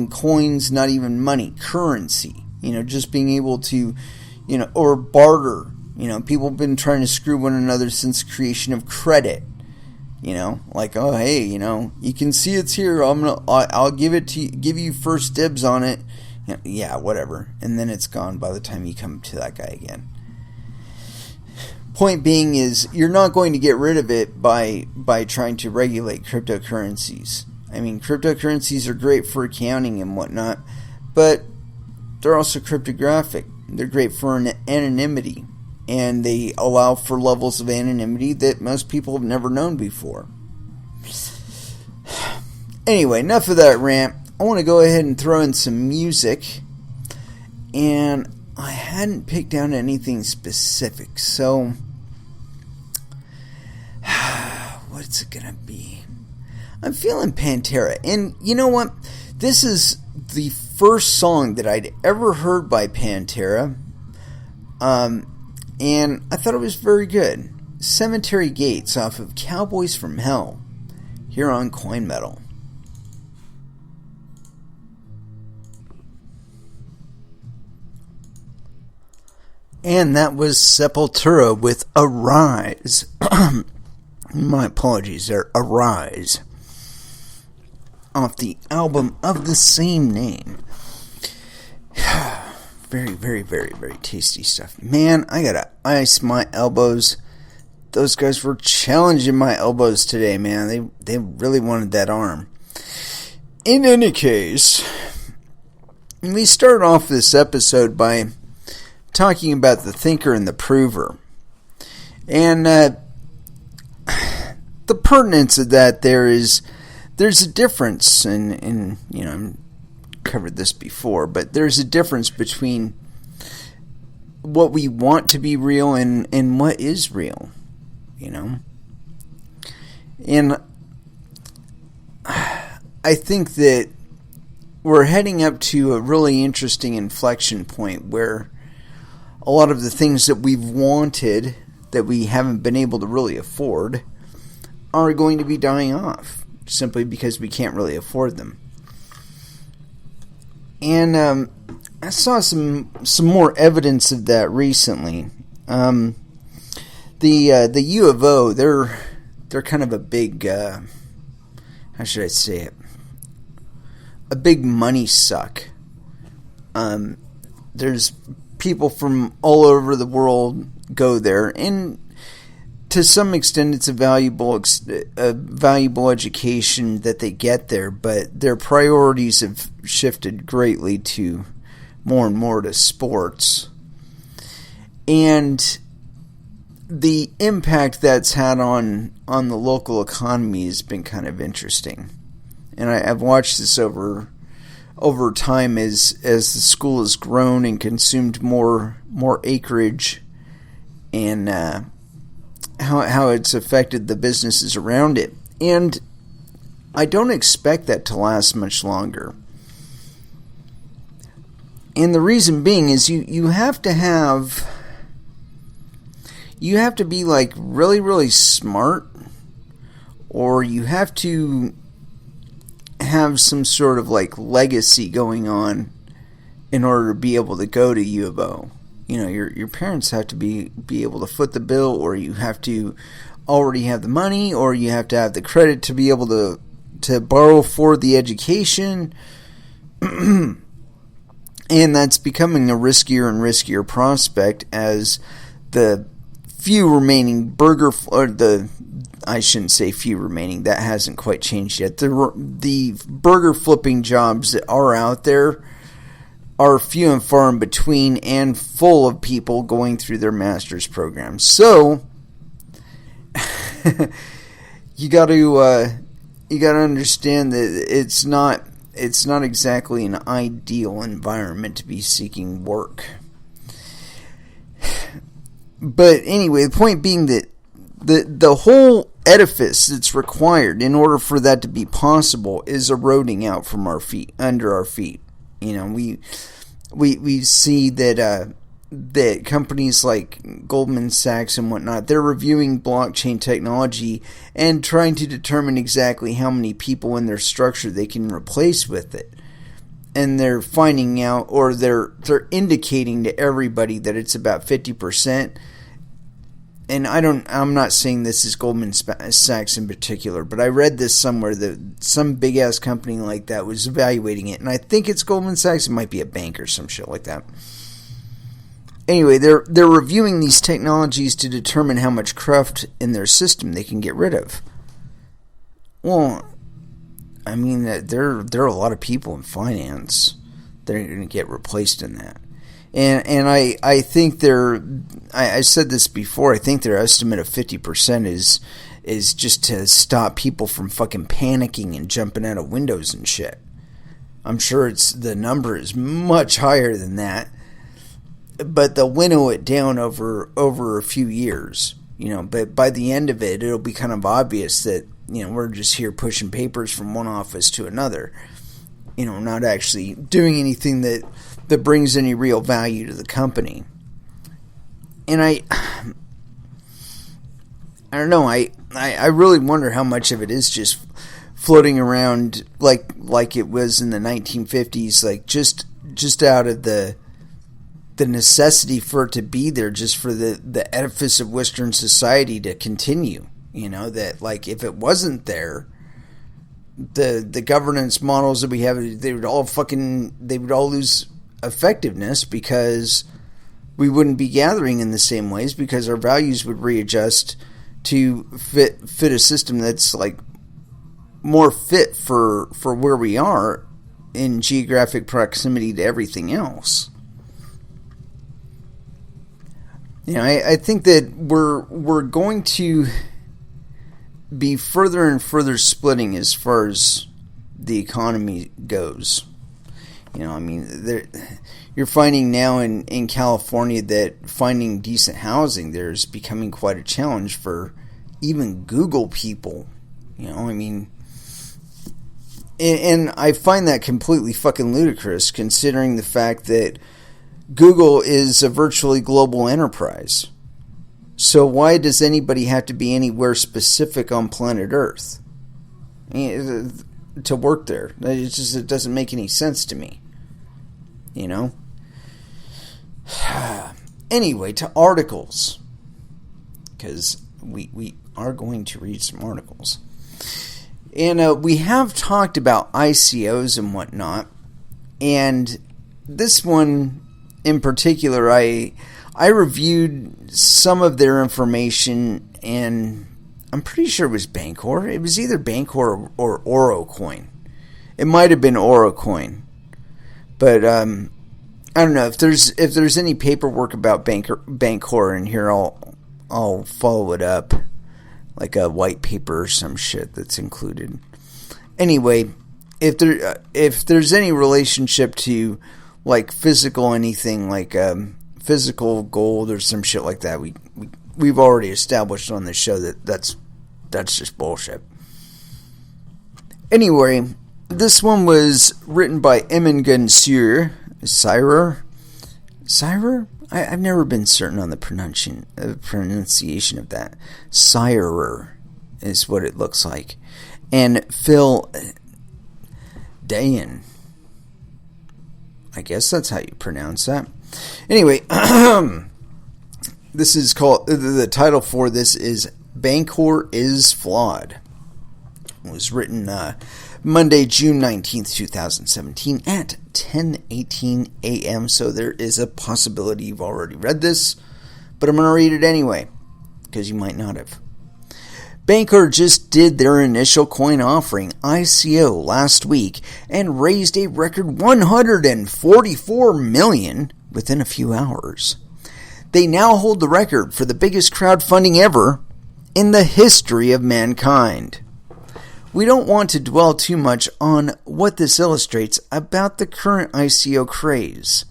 coins, not even money, currency. Just being able to, or barter. People have been trying to screw one another since the creation of credit. Like, oh hey, you can see it's here. I'll give it to you, give you first dibs on it. Yeah, whatever. And then it's gone by the time you come to that guy again. Point being is, you're not going to get rid of it by trying to regulate cryptocurrencies. I mean, cryptocurrencies are great for accounting and whatnot, but they're also cryptographic. They're great for anonymity, and they allow for levels of anonymity that most people have never known before. Anyway, enough of that rant. I want to go ahead and throw in some music. And I hadn't picked out anything specific, so what's it gonna be? I'm feeling Pantera, and you know what? This is the first song that I'd ever heard by Pantera, and I thought it was very good. Cemetery Gates off of Cowboys from Hell, here on Coin Metal. And that was Sepultura with Arise. My apologies there. Arise. Off the album of the same name. Very, very, very, very tasty stuff. Man, I gotta ice my elbows. Those guys were challenging my elbows today, man. They really wanted that arm. In any case, we started off this episode by talking about the thinker and the prover. And the pertinence of that there's a difference, and you know, I've covered this before, but there's a difference between what we want to be real and what is real, you know? And I think that we're heading up to a really interesting inflection point where a lot of the things that we've wanted that we haven't been able to really afford are going to be dying off simply because we can't really afford them. And I saw some more evidence of that recently. The U of O, they're kind of a big how should I say it? A big money suck. There's people from all over the world go there, and to some extent it's a valuable education that they get there, but their priorities have shifted greatly to more and more to sports. And the impact that's had on the local economy has been kind of interesting. And I've watched this over time as the school has grown and consumed more acreage, and how it's affected the businesses around it. And I don't expect that to last much longer. And the reason being is you have to be like really, really smart, or you have to have some sort of like legacy going on in order to be able to go to U of O. You know, your parents have to be able to foot the bill, or you have to already have the money, or you have to have the credit to be able to borrow for the education. And that's becoming a riskier and riskier prospect as the few remaining I shouldn't say few remaining, that hasn't quite changed yet. The burger flipping jobs that are out there are few and far in between, and full of people going through their master's programs. So you got to understand that it's not exactly an ideal environment to be seeking work. But anyway, the point being that the whole edifice that's required in order for that to be possible is eroding out from our feet, under our feet. You know, we see that companies like Goldman Sachs and whatnot, they're reviewing blockchain technology and trying to determine exactly how many people in their structure they can replace with it. And they're finding out, or they're indicating to everybody that it's about 50%. And I'm not saying this is Goldman Sachs in particular, but I read this somewhere that some big ass company like that was evaluating it, and I think it's Goldman Sachs. It might be a bank or some shit like that. Anyway, they're reviewing these technologies to determine how much cruft in their system they can get rid of. Well, I mean, there are a lot of people in finance that are going to get replaced in that. And I think I said this before, I think their estimate of 50% is just to stop people from fucking panicking and jumping out of windows and shit. I'm sure the number is much higher than that, but they'll winnow it down over a few years, but by the end of it, it'll be kind of obvious that, we're just here pushing papers from one office to another, not actually doing anything that brings any real value to the company. And I don't know, I really wonder how much of it is just floating around like it was in the 1950s, like just out of the necessity for it to be there, just for the edifice of Western society to continue. That like if it wasn't there, the governance models that we have, they would all lose effectiveness, because we wouldn't be gathering in the same ways, because our values would readjust to fit a system that's like more fit for where we are in geographic proximity to everything else. I think that we're going to be further and further splitting as far as the economy goes. You're finding now in California that finding decent housing there is becoming quite a challenge for even Google people. And I find that completely fucking ludicrous, considering the fact that Google is a virtually global enterprise. So why does anybody have to be anywhere specific on planet Earth to work there? It doesn't make any sense to me. Anyway, to articles, because we are going to read some articles. And we have talked about ICOs and whatnot, and this one in particular, I reviewed some of their information, and I'm pretty sure it was Bancor. It was either Bancor or Orocoin. It might have been Orocoin, but I don't know if there's any paperwork about Bancor in here. I'll follow it up, like a white paper or some shit that's included. Anyway, if there's any relationship to like physical anything, like physical gold or some shit like that, we've already established on this show that's just bullshit. Anyway, this one was written by Emin Gunsier. Syrer? I've never been certain on the pronunciation of that. Syrer is what it looks like. And Phil Dayan. I guess that's how you pronounce that. Anyway, this is called, the title for this is Bancor is Flawed. It was written Monday, June 19th, 2017 at 10:18 a.m. So there is a possibility you've already read this, but I'm going to read it anyway, because you might not have. Bancor just did their initial coin offering, ICO, last week and raised a record $144 million within a few hours. They now hold the record for the biggest crowdfunding ever in the history of mankind. We don't want to dwell too much on what this illustrates about the current ICO craze.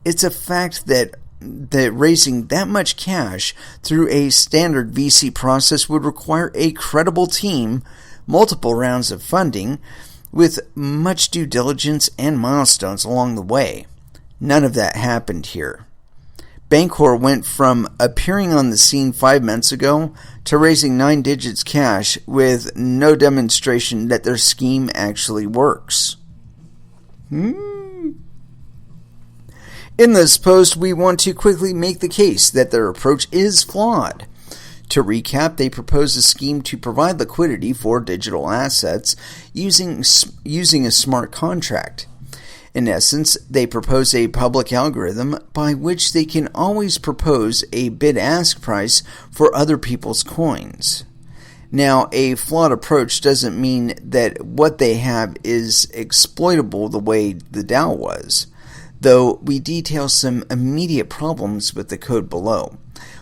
It's a fact that raising that much cash through a standard VC process would require a credible team, multiple rounds of funding, with much due diligence and milestones along the way. None of that happened here. Bancor went from appearing on the scene 5 months ago to raising 9 digits cash with no demonstration that their scheme actually works. In this post, we want to quickly make the case that their approach is flawed. To recap, they propose a scheme to provide liquidity for digital assets using a smart contract. In essence, they propose a public algorithm by which they can always propose a bid-ask price for other people's coins. Now, a flawed approach doesn't mean that what they have is exploitable the way the DAO was, though we detail some immediate problems with the code below.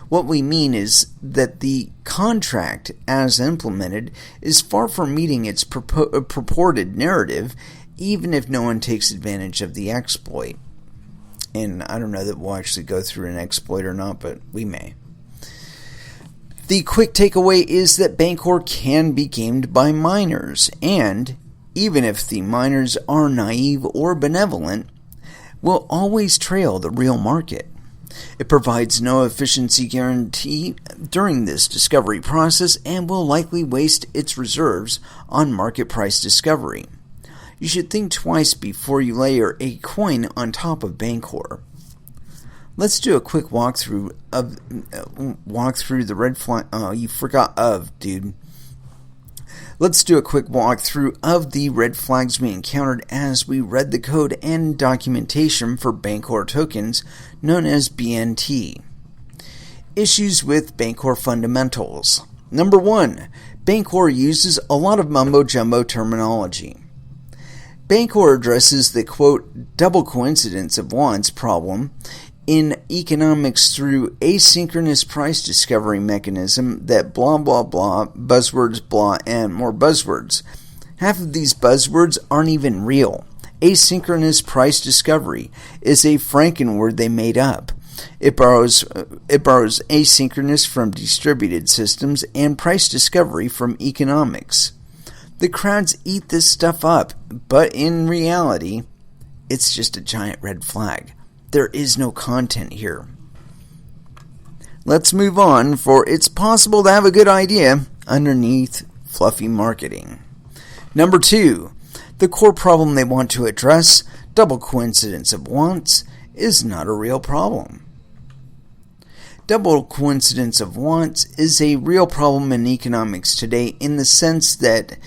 What we mean is that the contract, as implemented, is far from meeting its purported narrative, even if no one takes advantage of the exploit. And I don't know that we'll actually go through an exploit or not, but we may. The quick takeaway is that Bancor can be gamed by miners, and even if the miners are naive or benevolent, will always trail the real market. It provides no efficiency guarantee during this discovery process and will likely waste its reserves on market price discovery. You should think twice before you layer a coin on top of Bancor. Let's do a quick walkthrough the red flag. Oh, you forgot of, dude. Let's do a quick walkthrough of the red flags we encountered as we read the code and documentation for Bancor tokens known as BNT. Issues with Bancor fundamentals. Number 1. Bancor uses a lot of mumbo-jumbo terminology. Bancor addresses the, quote, double coincidence of wants problem in economics through asynchronous price discovery mechanism that blah blah blah, buzzwords blah, and more buzzwords. Half of these buzzwords aren't even real. Asynchronous price discovery is a Frankenword they made up. It borrows asynchronous from distributed systems and price discovery from economics. The crowds eat this stuff up, but in reality, it's just a giant red flag. There is no content here. Let's move on, for it's possible to have a good idea underneath fluffy marketing. Number 2, the core problem they want to address, double coincidence of wants, is not a real problem. Double coincidence of wants is a real problem in economics today in the sense that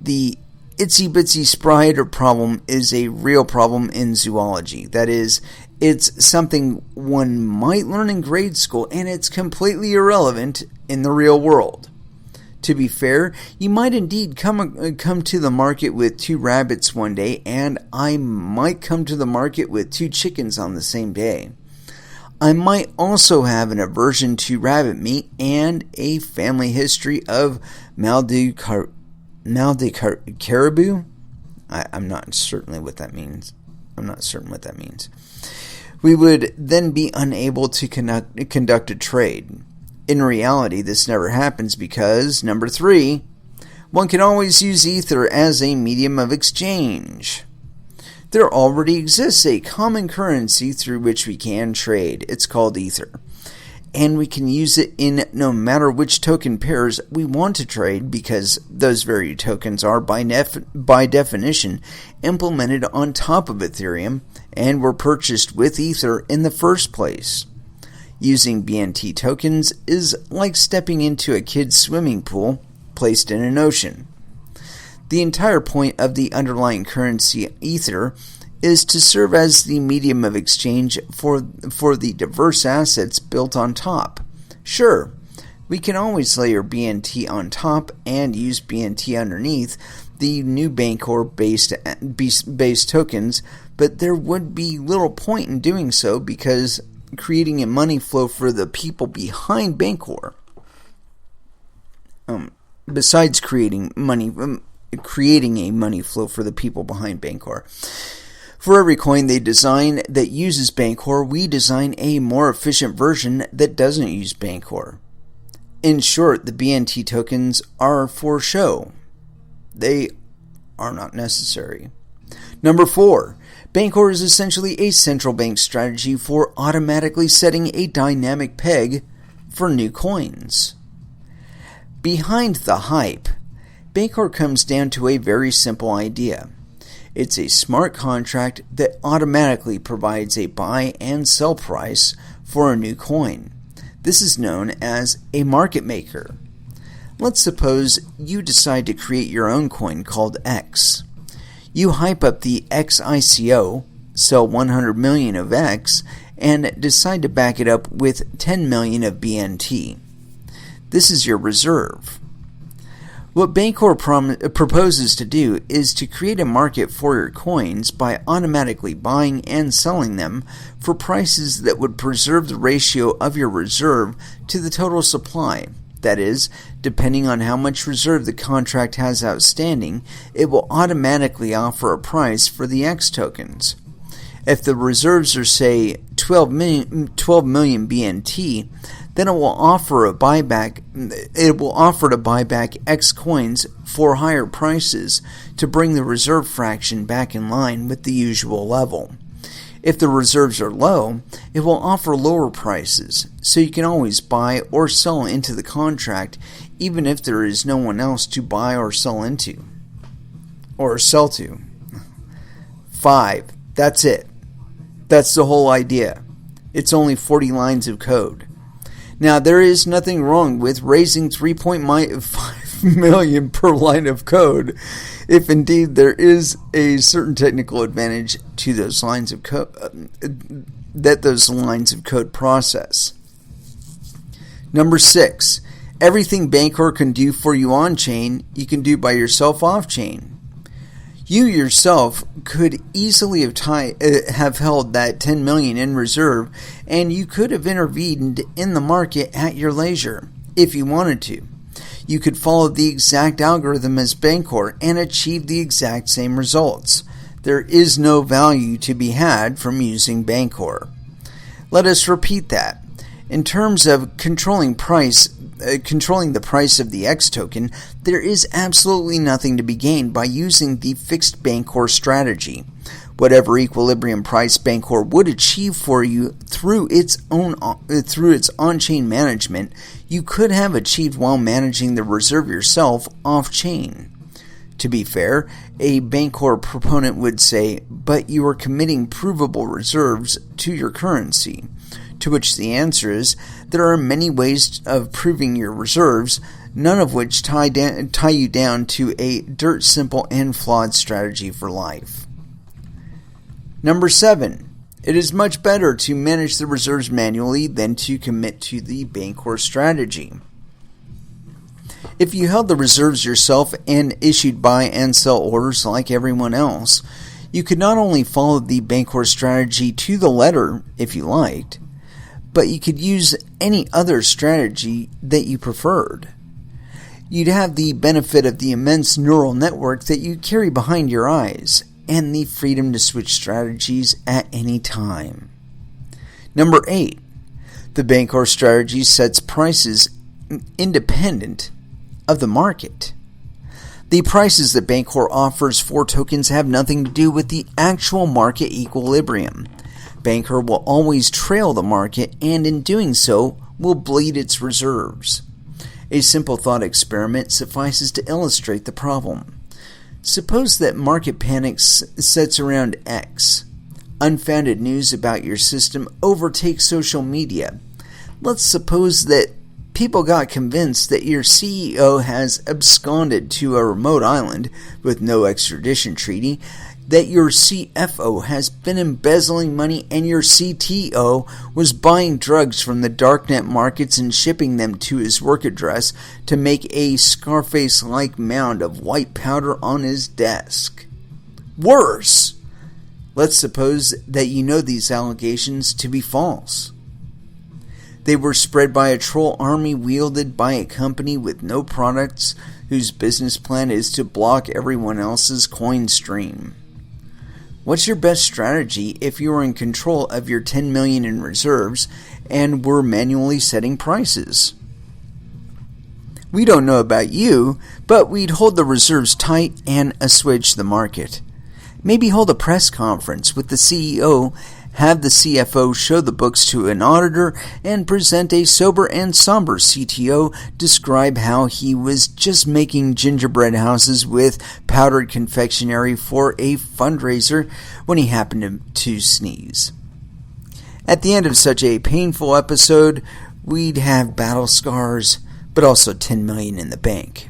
the itsy-bitsy spider problem is a real problem in zoology. That is, it's something one might learn in grade school, and it's completely irrelevant in the real world. To be fair, you might indeed come to the market with 2 rabbits one day, and I might come to the market with 2 chickens on the same day. I might also have an aversion to rabbit meat and a family history of caribou. I'm not certain what that means. We would then be unable to conduct a trade. In reality, this never happens because, number 3, one can always use Ether as a medium of exchange. There already exists a common currency through which we can trade. It's called Ether. And we can use it in no matter which token pairs we want to trade because those very tokens are by definition implemented on top of Ethereum and were purchased with Ether in the first place. Using BNT tokens is like stepping into a kid's swimming pool placed in an ocean. The entire point of the underlying currency Ether is to serve as the medium of exchange for the diverse assets built on top. Sure, we can always layer BNT on top and use BNT underneath the new Bancor-based tokens, but there would be little point in doing so because creating a money flow for the people behind Bancor, besides creating a money flow for the people behind Bancor. For every coin they design that uses Bancor, we design a more efficient version that doesn't use Bancor. In short, the BNT tokens are for show. They are not necessary. Number 4, Bancor is essentially a central bank strategy for automatically setting a dynamic peg for new coins. Behind the hype, Bancor comes down to a very simple idea. It's a smart contract that automatically provides a buy and sell price for a new coin. This is known as a market maker. Let's suppose you decide to create your own coin called X. You hype up the X ICO, sell 100 million of X, and decide to back it up with 10 million of BNT. This is your reserve. What Bancor proposes to do is to create a market for your coins by automatically buying and selling them for prices that would preserve the ratio of your reserve to the total supply. That is, depending on how much reserve the contract has outstanding, it will automatically offer a price for the X tokens. If the reserves are, say, 12 million BNT, then it will offer to buy back X coins for higher prices to bring the reserve fraction back in line with the usual level. If the reserves are low, it will offer lower prices, so you can always buy or sell into the contract even if there is no one else to buy or sell into. Or sell to. 5. That's it. That's the whole idea. It's only 40 lines of code. Now, there is nothing wrong with raising 3.5 million per line of code, if indeed there is a certain technical advantage to those lines of code that those lines of code process. Number 6, everything Bancor can do for you on-chain, you can do by yourself off-chain. You yourself could easily have held that 10 million in reserve, and you could have intervened in the market at your leisure if you wanted to. You could follow the exact algorithm as Bancor and achieve the exact same results. There is no value to be had from using Bancor. Let us repeat that. In terms of controlling the price of the X token, there is absolutely nothing to be gained by using the fixed Bancor strategy. Whatever equilibrium price Bancor would achieve for you through its on-chain management, you could have achieved while managing the reserve yourself off-chain. To be fair, a Bancor proponent would say, but you are committing provable reserves to your currency. To which the answer is, there are many ways of proving your reserves, none of which tie you down to a dirt simple and flawed strategy for life. Number 7. It is much better to manage the reserves manually than to commit to the Bancor strategy. If you held the reserves yourself and issued buy and sell orders like everyone else, you could not only follow the Bancor strategy to the letter if you liked, but you could use any other strategy that you preferred. You'd have the benefit of the immense neural network that you carry behind your eyes, and the freedom to switch strategies at any time. Number 8. The Bancor strategy sets prices independent of the market. The prices that Bancor offers for tokens have nothing to do with the actual market equilibrium. Bancor will always trail the market, and in doing so, will bleed its reserves. A simple thought experiment suffices to illustrate the problem. Suppose that market panic sets around X. Unfounded news about your system overtakes social media. Let's suppose that people got convinced that your CEO has absconded to a remote island with no extradition treaty, that your CFO has been embezzling money, and your CTO was buying drugs from the darknet markets and shipping them to his work address to make a Scarface-like mound of white powder on his desk. Worse! Let's suppose that you know these allegations to be false. They were spread by a troll army wielded by a company with no products whose business plan is to block everyone else's coin stream. What's your best strategy if you are in control of your 10 million in reserves and were manually setting prices? We don't know about you, but we'd hold the reserves tight and assuage the market. Maybe hold a press conference with the CEO, have the CFO show the books to an auditor, and present a sober and somber CTO describe how he was just making gingerbread houses with powdered confectionery for a fundraiser when he happened to sneeze. At the end of such a painful episode, we'd have battle scars, but also 10 million in the bank.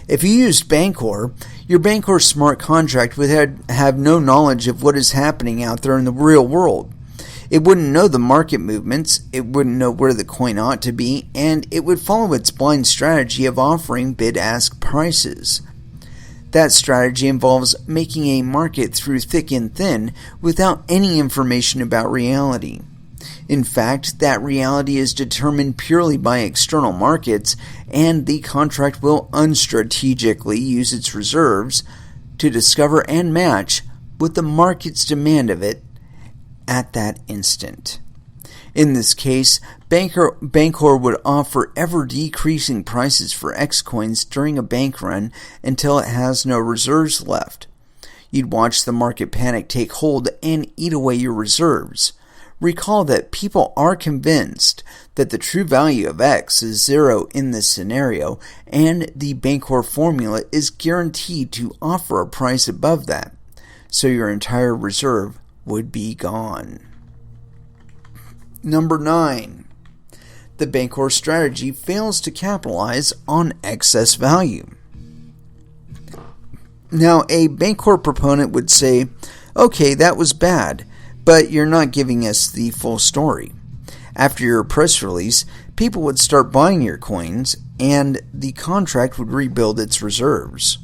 If you used Bancor, your Bancor smart contract would have no knowledge of what is happening out there in the real world. It wouldn't know the market movements, it wouldn't know where the coin ought to be, and it would follow its blind strategy of offering bid-ask prices. That strategy involves making a market through thick and thin without any information about reality. In fact, that reality is determined purely by external markets, and the contract will unstrategically use its reserves to discover and match with the market's demand of it at that instant. In this case, Bancor would offer ever-decreasing prices for X coins during a bank run until it has no reserves left. You'd watch the market panic take hold and eat away your reserves. Recall that people are convinced that the true value of X is 0 in this scenario, and the Bancor formula is guaranteed to offer a price above that, so your entire reserve would be gone. Number 9. The Bancor strategy fails to capitalize on excess value. Now, a Bancor proponent would say, okay, that was bad, but you're not giving us the full story. After your press release, people would start buying your coins, and the contract would rebuild its reserves.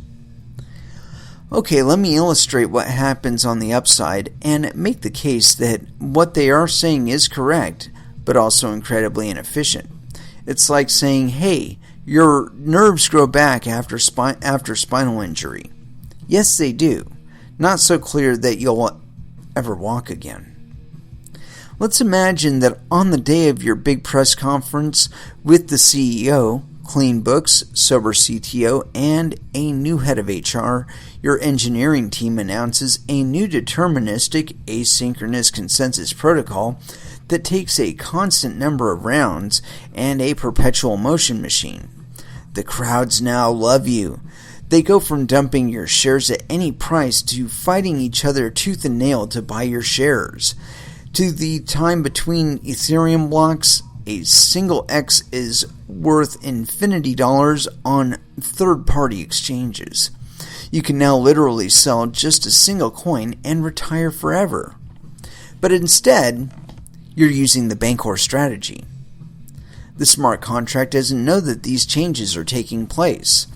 Okay, let me illustrate what happens on the upside and make the case that what they are saying is correct, but also incredibly inefficient. It's like saying, hey, your nerves grow back after spinal injury. Yes, they do. Not so clear that you'll ever walk again. Let's imagine that on the day of your big press conference with the CEO, clean books, sober CTO, and a new head of HR, your engineering team announces a new deterministic asynchronous consensus protocol that takes a constant number of rounds and a perpetual motion machine. The crowds now love you. They go from dumping your shares at any price to fighting each other tooth and nail to buy your shares. To the time between Ethereum blocks, a single X is worth infinity dollars on third-party exchanges. You can now literally sell just a single coin and retire forever. But instead, you're using the Bancor strategy. The smart contract doesn't know that these changes are taking place.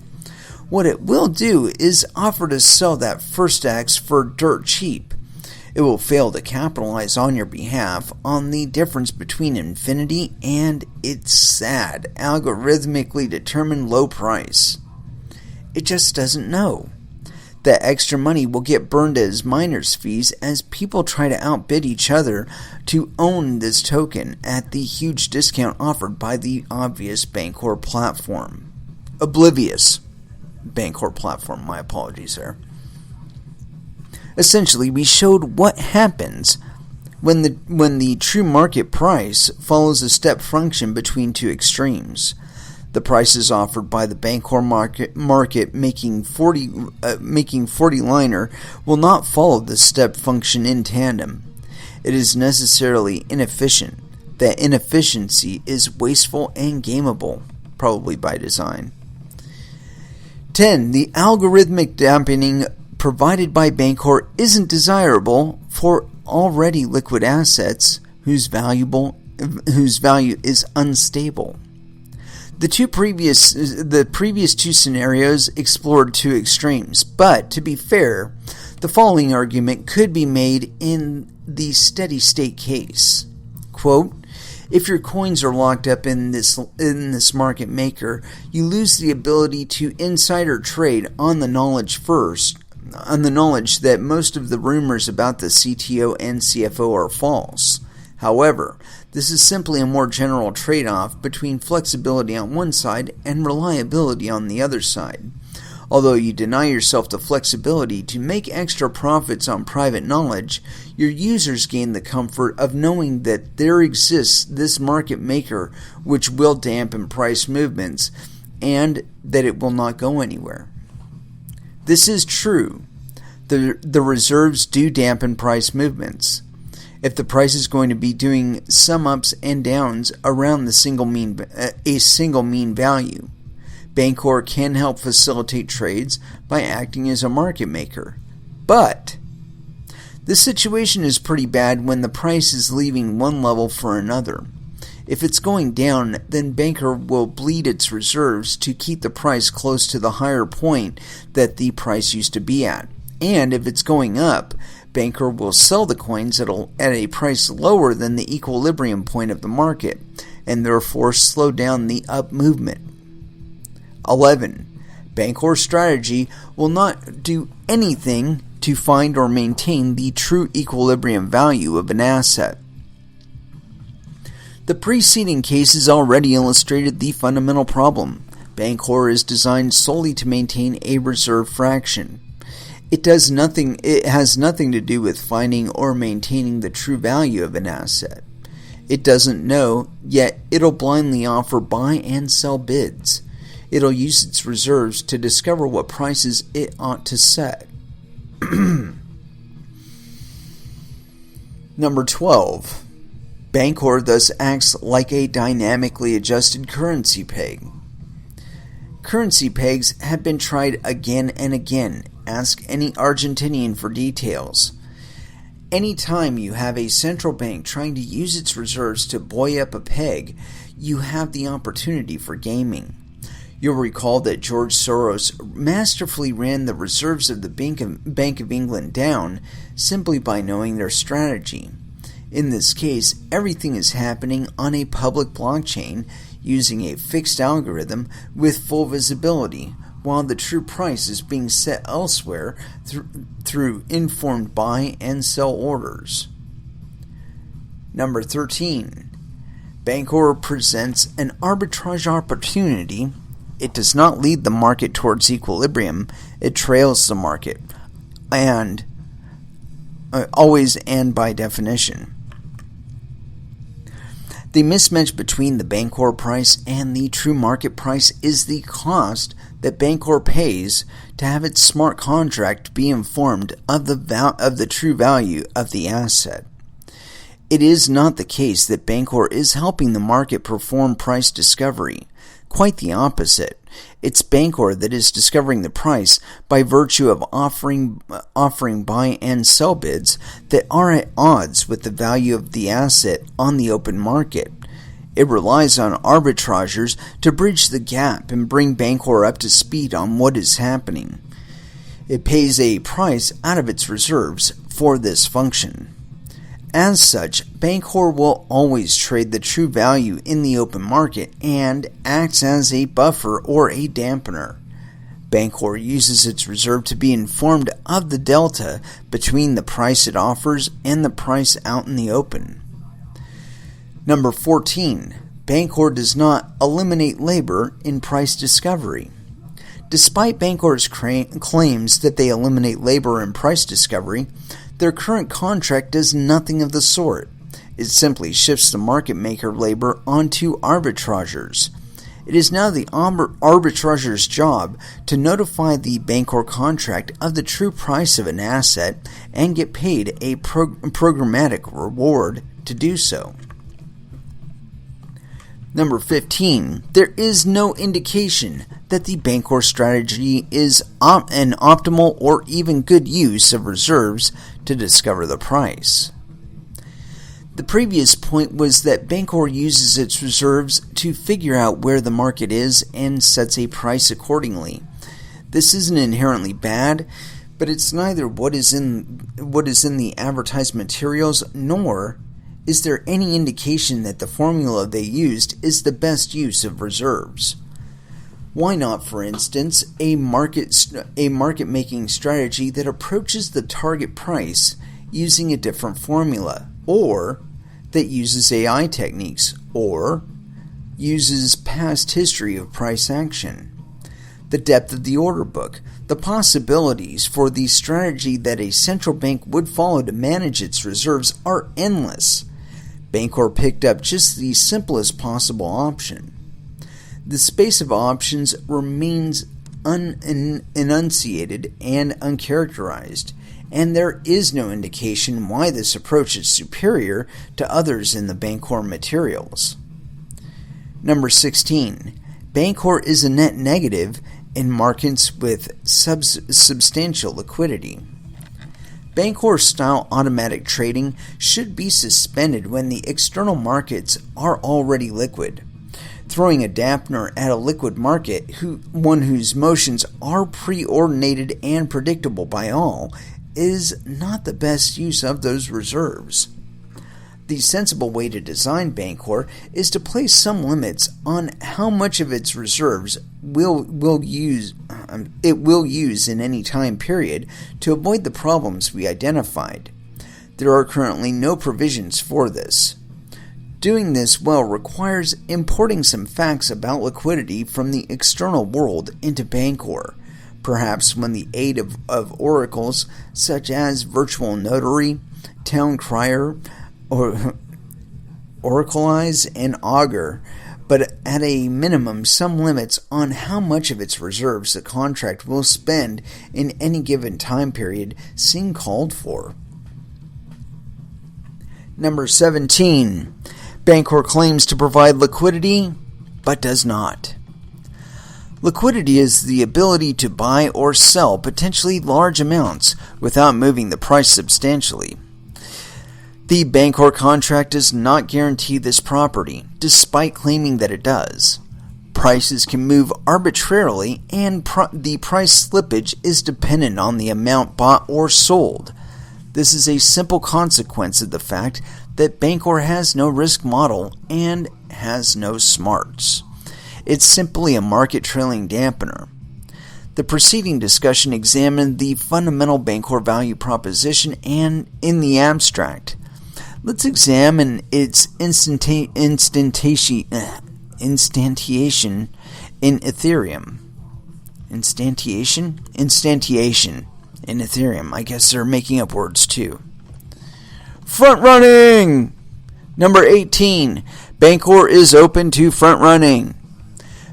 What it will do is offer to sell that first X for dirt cheap. It will fail to capitalize on your behalf on the difference between infinity and its sad, algorithmically determined low price. It just doesn't know. That extra money will get burned as miners' fees as people try to outbid each other to own this token at the huge discount offered by the obvious Bancor platform. Oblivious Bancor platform, my apologies there. Essentially, we showed what happens when the true market price follows a step function between two extremes. The prices offered by the Bancor market making 40 liner will not follow the step function in tandem. It is necessarily inefficient. That inefficiency is wasteful and gameable, probably by design. 10. The algorithmic dampening provided by Bancor isn't desirable for already liquid assets whose value is unstable. The previous two scenarios explored two extremes, but to be fair, the following argument could be made in the steady state case. Quote, if your coins are locked up in this market maker, you lose the ability to insider trade on the knowledge that most of the rumors about the CTO and CFO are false. However, this is simply a more general trade-off between flexibility on one side and reliability on the other side. Although you deny yourself the flexibility to make extra profits on private knowledge, your users gain the comfort of knowing that there exists this market maker which will dampen price movements and that it will not go anywhere. This is true. The reserves do dampen price movements. If the price is going to be doing some ups and downs around a single mean value, Bancor can help facilitate trades by acting as a market maker. But this situation is pretty bad when the price is leaving one level for another. If it's going down, then Bancor will bleed its reserves to keep the price close to the higher point that the price used to be at. And if it's going up, Bancor will sell the coins at a price lower than the equilibrium point of the market, and therefore slow down the up movement. 11. Bancor's strategy will not do anything to find or maintain the true equilibrium value of an asset. The preceding cases already illustrated the fundamental problem. Bancor is designed solely to maintain a reserve fraction. It has nothing to do with finding or maintaining the true value of an asset. It doesn't know, yet it'll blindly offer buy and sell bids. It'll use its reserves to discover what prices it ought to set. Number 12. Bancor thus acts like a dynamically adjusted currency peg. Currency pegs have been tried again and again. Ask any Argentinian for details. Anytime you have a central bank trying to use its reserves to buoy up a peg, you have the opportunity for gaming. You'll recall that George Soros masterfully ran the reserves of the Bank of England down simply by knowing their strategy. In this case, everything is happening on a public blockchain using a fixed algorithm with full visibility, while the true price is being set elsewhere through informed buy and sell orders. Number 13. Bancor presents an arbitrage opportunity. It does not lead the market towards equilibrium, it trails the market, and always and by definition. The mismatch between the Bancor price and the true market price is the cost that Bancor pays to have its smart contract be informed of the true value of the asset. It is not the case that Bancor is helping the market perform price discovery. Quite the opposite. It's Bancor that is discovering the price by virtue of offering buy and sell bids that are at odds with the value of the asset on the open market. It relies on arbitrageurs to bridge the gap and bring Bancor up to speed on what is happening. It pays a price out of its reserves for this function. As such, Bancor will always trade the true value in the open market and acts as a buffer or a dampener. Bancor uses its reserve to be informed of the delta between the price it offers and the price out in the open. Number 14. Bancor does not eliminate labor in price discovery. Despite Bancor's claims that they eliminate labor in price discovery, their current contract does nothing of the sort. It simply shifts the market maker labor onto arbitrageurs. It is now the arbitrageur's job to notify the Bancor contract of the true price of an asset and get paid a programmatic reward to do so. Number 15. There is no indication that the Bancor strategy is an optimal or even good use of reserves to discover the price. The previous point was that Bancor uses its reserves to figure out where the market is and sets a price accordingly. This isn't inherently bad, but it's neither what is in the advertised materials nor is there any indication that the formula they used is the best use of reserves. Why not, for instance, a market-making strategy that approaches the target price using a different formula, or that uses AI techniques, or uses past history of price action? The depth of the order book, the possibilities for the strategy that a central bank would follow to manage its reserves are endless. Bancor picked up just the simplest possible option. The space of options remains enunciated and uncharacterized, and there is no indication why this approach is superior to others in the Bancor materials. Number 16. Bancor is a net negative in markets with substantial liquidity. Bancor-style automatic trading should be suspended when the external markets are already liquid. Throwing a dampener at a liquid market, one whose motions are preordinated and predictable by all, is not the best use of those reserves. The sensible way to design Bancor is to place some limits on how much of its reserves it will use in any time period to avoid the problems we identified. There are currently no provisions for this. Doing this well requires importing some facts about liquidity from the external world into Bancor, perhaps with the aid of oracles such as Virtual Notary, Town Crier, or Oracleize, and Augur, but at a minimum some limits on how much of its reserves the contract will spend in any given time period seem called for. Number 17. Bancor claims to provide liquidity, but does not. Liquidity is the ability to buy or sell potentially large amounts without moving the price substantially. The Bancor contract does not guarantee this property, despite claiming that it does. Prices can move arbitrarily, and the price slippage is dependent on the amount bought or sold. This is a simple consequence of the fact that Bancor has no risk model and has no smarts. It's simply a market trailing dampener. The preceding discussion examined the fundamental Bancor value proposition and in the abstract. Let's examine its instantiation in Ethereum. Instantiation in Ethereum. I guess they're making up words too. Front running! Number 18. Bancor is open to front running.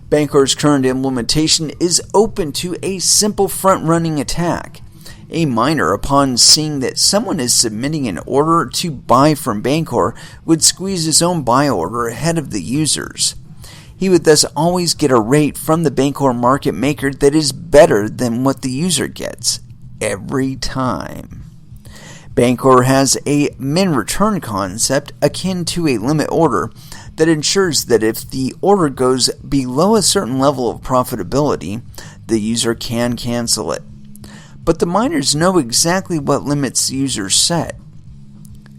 Bancor's current implementation is open to a simple front running attack. A miner, upon seeing that someone is submitting an order to buy from Bancor, would squeeze his own buy order ahead of the user's. He would thus always get a rate from the Bancor market maker that is better than what the user gets, every time. Bancor has a min return concept akin to a limit order that ensures that if the order goes below a certain level of profitability, the user can cancel it. But the miners know exactly what limits the users set.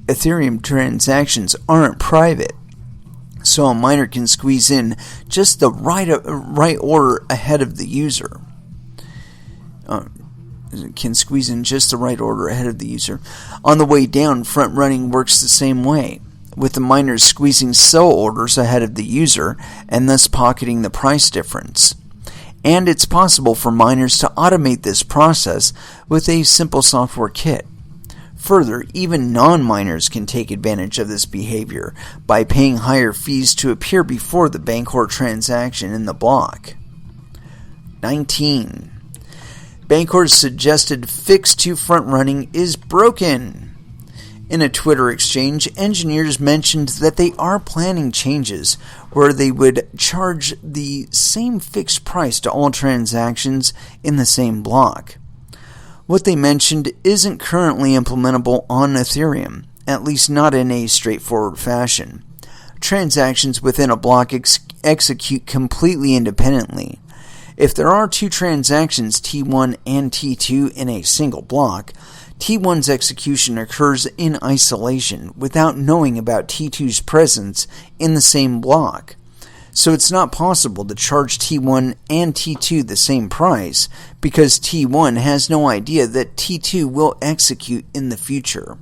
Ethereum transactions aren't private, so a miner can squeeze in just the right order ahead of the user. On the way down, front running works the same way, with the miners squeezing sell orders ahead of the user and thus pocketing the price difference. And it's possible for miners to automate this process with a simple software kit. Further, even non-miners can take advantage of this behavior by paying higher fees to appear before the Bancor transaction in the block. 19. Bancor's suggested fix to front running is broken. In a Twitter exchange, engineers mentioned that they are planning changes where they would charge the same fixed price to all transactions in the same block. What they mentioned isn't currently implementable on Ethereum, at least not in a straightforward fashion. Transactions within a block execute completely independently. If there are two transactions, T1 and T2, in a single block, T1's execution occurs in isolation without knowing about T2's presence in the same block. So it's not possible to charge T1 and T2 the same price because T1 has no idea that T2 will execute in the future.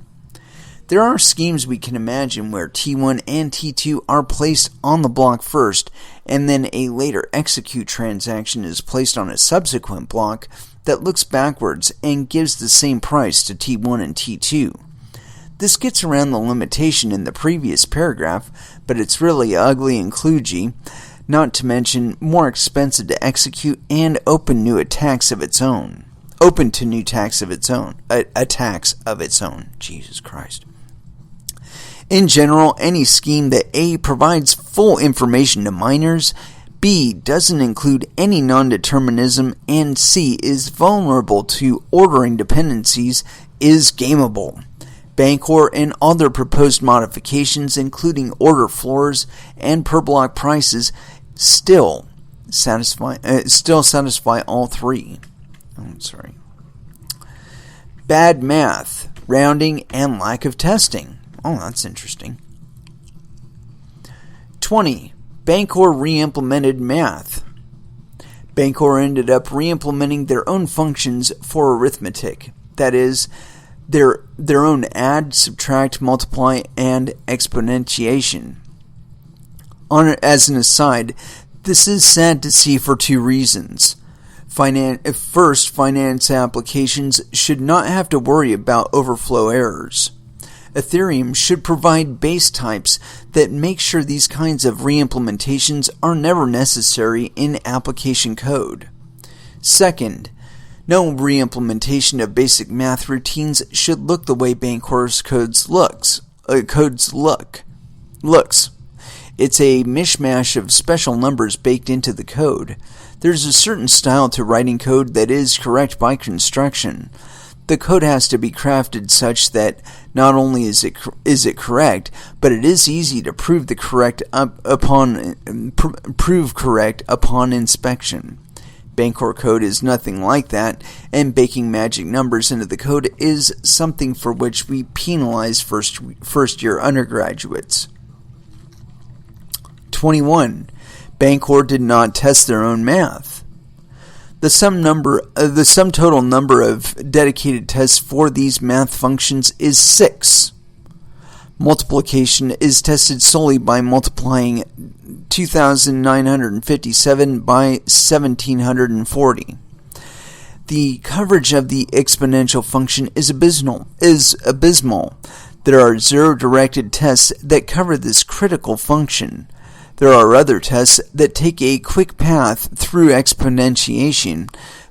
There are schemes we can imagine where T1 and T2 are placed on the block first, and then a later execute transaction is placed on a subsequent block that looks backwards and gives the same price to T1 and T2. This gets around the limitation in the previous paragraph, but it's really ugly and kludgy, not to mention more expensive to execute and open to new attacks of its own. Jesus Christ. In general, any scheme that A, provides full information to miners, B, doesn't include any non-determinism, and C, is vulnerable to ordering dependencies is gameable. Bancor and other proposed modifications, including order floors and per block prices, still satisfy all three. bad math, rounding, and lack of testing. Oh, that's interesting. 20. Bancor re-implemented math. Bancor ended up re-implementing their own functions for arithmetic. That is, their own add, subtract, multiply, and exponentiation. As an aside, this is sad to see for two reasons. First, finance applications should not have to worry about overflow errors. Ethereum should provide base types that make sure these kinds of reimplementations are never necessary in application code. Second, no reimplementation of basic math routines should look the way Bancor's codes looks. It's a mishmash of special numbers baked into the code. There's a certain style to writing code that is correct by construction. The code has to be crafted such that not only is it correct, but it is easy to prove correct upon inspection. Bancor code is nothing like that, and baking magic numbers into the code is something for which we penalize first-year undergraduates. 21. Bancor did not test their own math. The sum total number of dedicated tests for these math functions is 6. Multiplication is tested solely by multiplying 2,957 by 1,740. The coverage of the exponential function is abysmal. There are 0 directed tests that cover this critical function. There are other tests that take a quick path through exponentiation,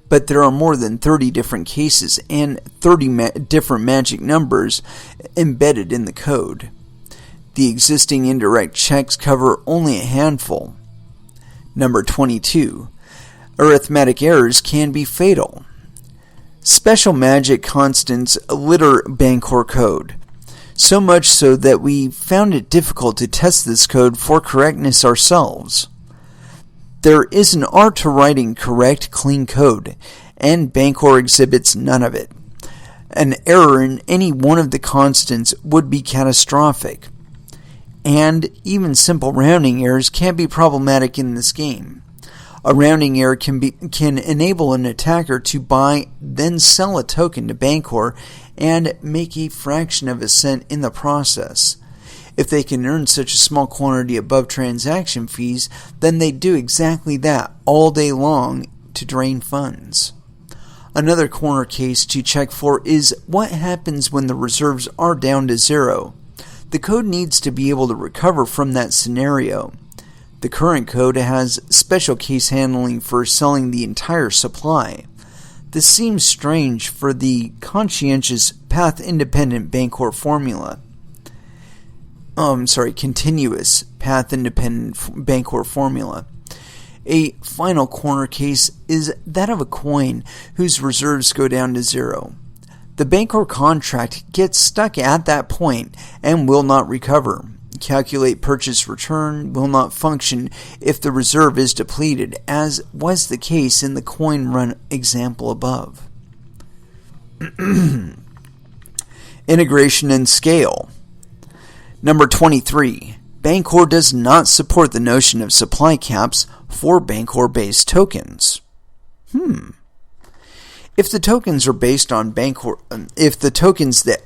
but there are more than 30 different cases and 30 different magic numbers embedded in the code. The existing indirect checks cover only a handful. Number 22. Arithmetic errors can be fatal. Special magic constants litter Bancor code. So much so that we found it difficult to test this code for correctness ourselves. There is an art to writing correct, clean code, and Bancor exhibits none of it. An error in any one of the constants would be catastrophic, and even simple rounding errors can be problematic in this game. A rounding error can enable an attacker to buy, then sell a token to Bancor and make a fraction of a cent in the process. If they can earn such a small quantity above transaction fees, then they do exactly that all day long to drain funds. Another corner case to check for is what happens when the reserves are down to 0. The code needs to be able to recover from that scenario. The current code has special case handling for selling the entire supply. This seems strange for the conscientious path-independent Bancor formula. Continuous path-independent Bancor formula. A final corner case is that of a coin whose reserves go down to 0. The Bancor contract gets stuck at that point and will not recover. Calculate purchase return will not function if the reserve is depleted, as was the case in the coin run example above. Integration and scale. Number 23. Bancor does not support the notion of supply caps for Bancor-based tokens. If the tokens that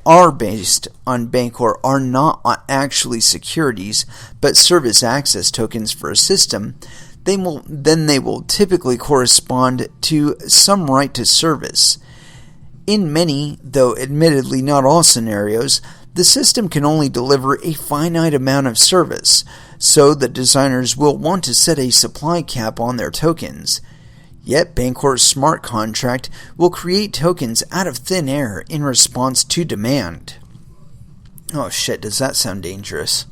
are based on Bancor are not actually securities, but service access tokens for a system, they will typically correspond to some right to service. In many, though admittedly not all scenarios, the system can only deliver a finite amount of service, so the designers will want to set a supply cap on their tokens. Yet Bancor's smart contract will create tokens out of thin air in response to demand. Oh shit, does that sound dangerous?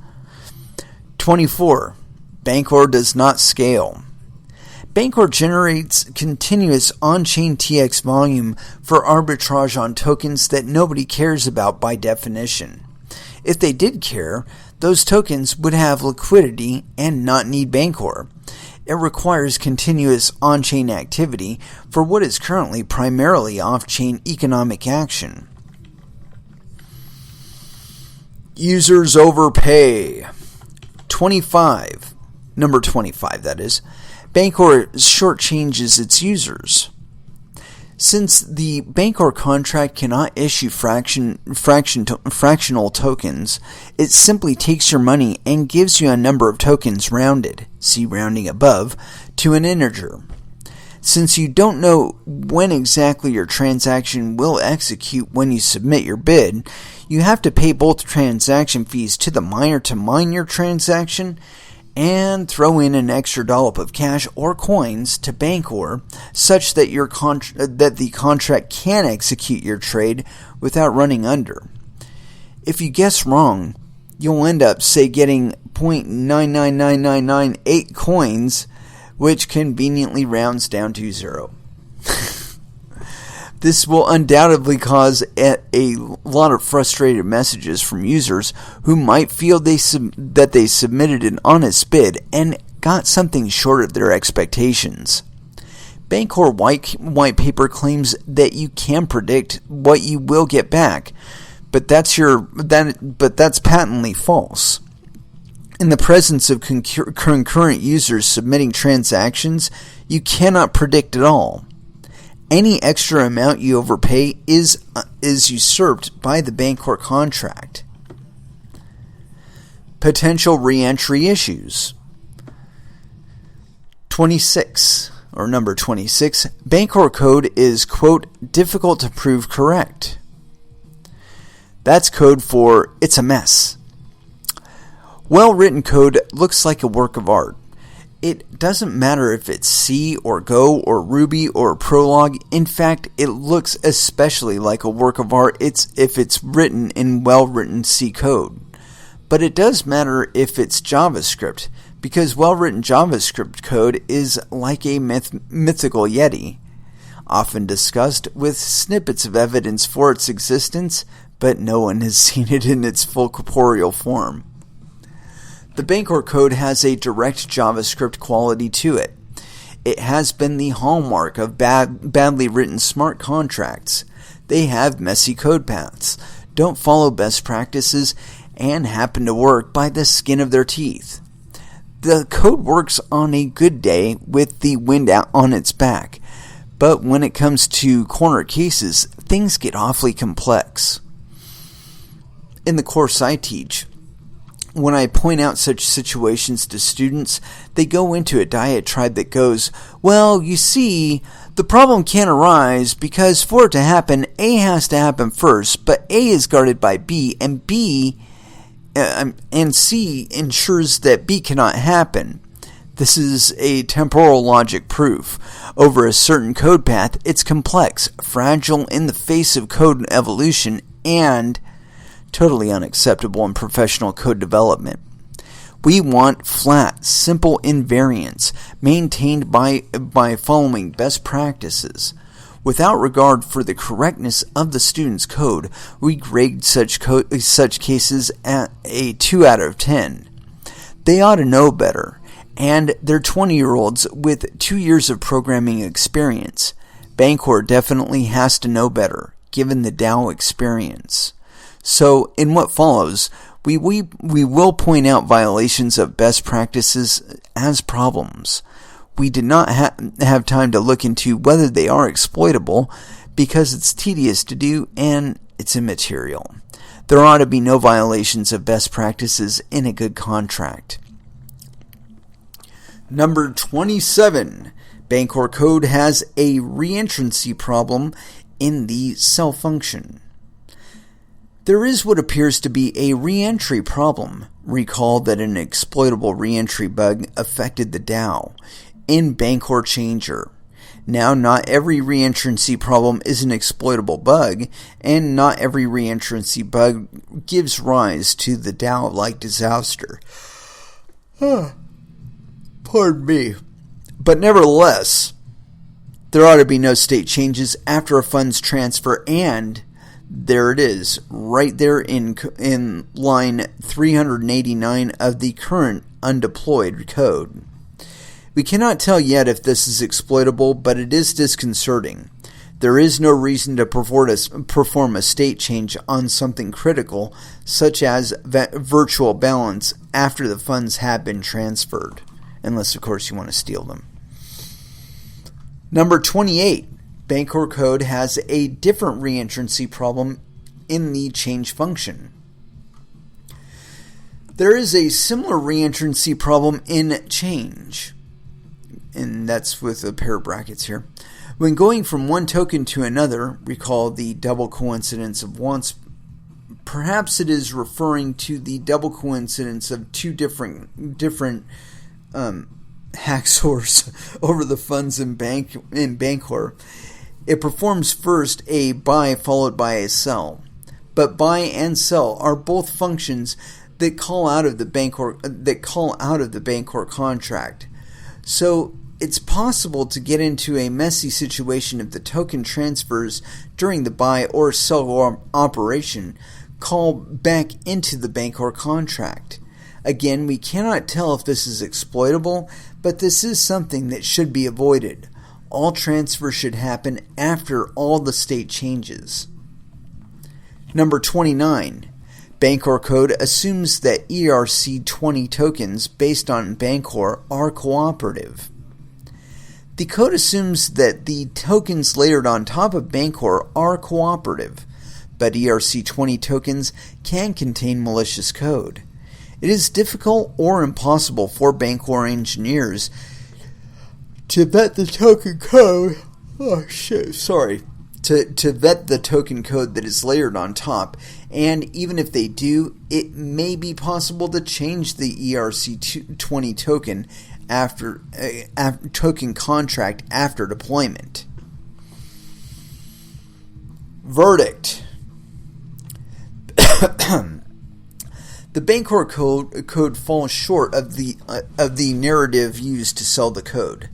24. Bancor does not scale. Bancor generates continuous on-chain TX volume for arbitrage on tokens that nobody cares about by definition. If they did care, those tokens would have liquidity and not need Bancor. It requires continuous on-chain activity for what is currently primarily off-chain economic action. Users overpay. 25. Number 25, that is. Bancor shortchanges its users. Since the Bancor contract cannot issue fractional tokens, it simply takes your money and gives you a number of tokens rounded, see rounding above, to an integer. Since you don't know when exactly your transaction will execute when you submit your bid, you have to pay both transaction fees to the miner to mine your transaction and throw in an extra dollop of cash or coins to Bancor such that that the contract can execute your trade without running under. If you guess wrong, you'll end up, say, getting 0.999998 coins, which conveniently rounds down to 0. This will undoubtedly cause a lot of frustrated messages from users who might feel that they submitted an honest bid and got something short of their expectations. Bancor white paper claims that you can predict what you will get back, but that's patently false. In the presence of concurrent users submitting transactions, you cannot predict at all. Any extra amount you overpay is usurped by the Bancor contract. Potential re-entry issues. 26, or number 26, Bancor code is, quote, difficult to prove correct. That's code for it's a mess. Well-written code looks like a work of art. It doesn't matter if it's C or Go or Ruby or Prolog. In fact, it looks especially like a work of art if it's written in well-written C code. But it does matter if it's JavaScript, because well-written JavaScript code is like a mythical yeti, often discussed with snippets of evidence for its existence, but no one has seen it in its full corporeal form. The Bancor code has a direct JavaScript quality to it. It has been the hallmark of badly written smart contracts. They have messy code paths, don't follow best practices, and happen to work by the skin of their teeth. The code works on a good day with the wind out on its back, but when it comes to corner cases, things get awfully complex. In the course I teach, when I point out such situations to students, they go into a diatribe that goes, well, you see, the problem can't arise because for it to happen, A has to happen first, but A is guarded by B, and C ensures that B cannot happen. This is a temporal logic proof. Over a certain code path, it's complex, fragile in the face of code evolution, and totally unacceptable in professional code development. We want flat, simple invariants maintained by following best practices. Without regard for the correctness of the student's code, we grade such cases at a 2 out of 10. They ought to know better, and they're 20-year-olds with 2 years of programming experience. Bancor definitely has to know better, given the DAO experience. So, in what follows, we will point out violations of best practices as problems. We did not have time to look into whether they are exploitable because it's tedious to do and it's immaterial. There ought to be no violations of best practices in a good contract. Number 27. Bancor code has a reentrancy problem in the cell function. There is what appears to be a reentry problem. Recall that an exploitable reentry bug affected the DAO in Bancor Changer. Now, not every reentrancy problem is an exploitable bug, and not every reentrancy bug gives rise to the DAO-like disaster. Pardon me. But nevertheless, there ought to be no state changes after a funds transfer, and there it is, right there in line 389 of the current undeployed code. We cannot tell yet if this is exploitable, but it is disconcerting. There is no reason to perform a state change on something critical, such as virtual balance, after the funds have been transferred, unless, of course, you want to steal them. Number 28, Bancor code has a different reentrancy problem in the change function. There is a similar reentrancy problem in change, and that's with a pair of brackets here. When going from one token to another, recall the double coincidence of once. Perhaps it is referring to the double coincidence of two different hacksaws over the funds in Bancor. It performs first a buy followed by a sell, but buy and sell are both functions that call out of the Bancor contract. So it's possible to get into a messy situation if the token transfers during the buy or sell operation call back into the Bancor contract. Again, we cannot tell if this is exploitable, but this is something that should be avoided. All transfers should happen after all the state changes. Number 29. Bancor code assumes that ERC20 tokens based on Bancor are cooperative. The code assumes that the tokens layered on top of Bancor are cooperative, but ERC20 tokens can contain malicious code. It is difficult or impossible for Bancor engineers to vet the token code. To vet the token code that is layered on top, and even if they do, it may be possible to change the ERC20 token after token contract after deployment. Verdict. The Bancor code falls short of the narrative used to sell the code.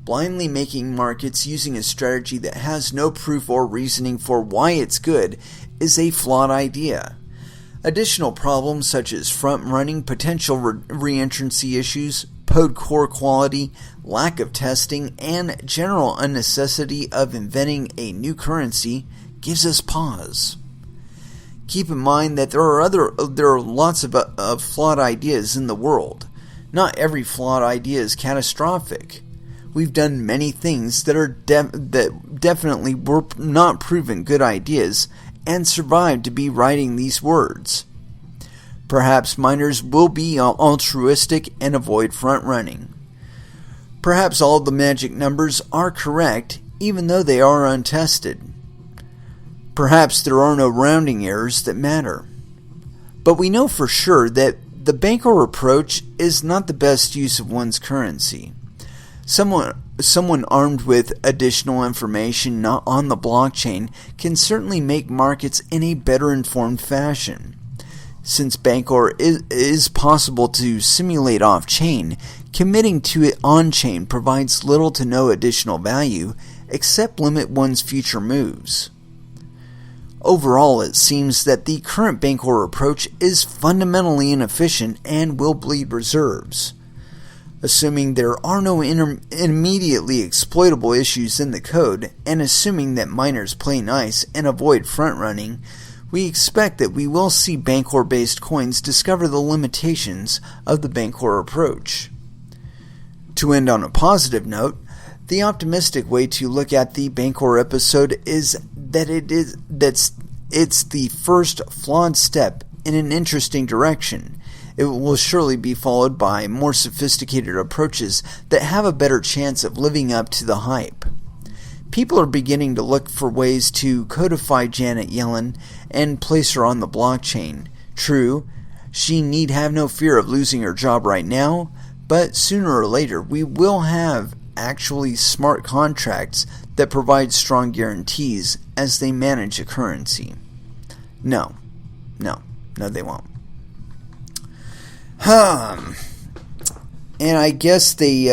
Blindly making markets using a strategy that has no proof or reasoning for why it's good is a flawed idea. Additional problems such as front-running, potential reentrancy issues, code core quality, lack of testing, and general unnecessity of inventing a new currency gives us pause. Keep in mind that there are lots of flawed ideas in the world. Not every flawed idea is catastrophic. We've done many things that are that definitely were not proven good ideas and survived to be writing these words. Perhaps miners will be altruistic and avoid front-running. Perhaps all the magic numbers are correct even though they are untested. Perhaps there are no rounding errors that matter. But we know for sure that the Bancor approach is not the best use of one's currency. Someone armed with additional information not on the blockchain can certainly make markets in a better informed fashion. Since Bancor is possible to simulate off-chain, committing to it on-chain provides little to no additional value except limit one's future moves. Overall, it seems that the current Bancor approach is fundamentally inefficient and will bleed reserves. Assuming there are no immediately exploitable issues in the code, and assuming that miners play nice and avoid front-running, we expect that we will see Bancor-based coins discover the limitations of the Bancor approach. To end on a positive note, the optimistic way to look at the Bancor episode is that it's the first flawed step in an interesting direction. It will surely be followed by more sophisticated approaches that have a better chance of living up to the hype. People are beginning to look for ways to codify Janet Yellen and place her on the blockchain. True, she need have no fear of losing her job right now, but sooner or later we will have actually smart contracts that provide strong guarantees as they manage a currency. No, they won't. And I guess they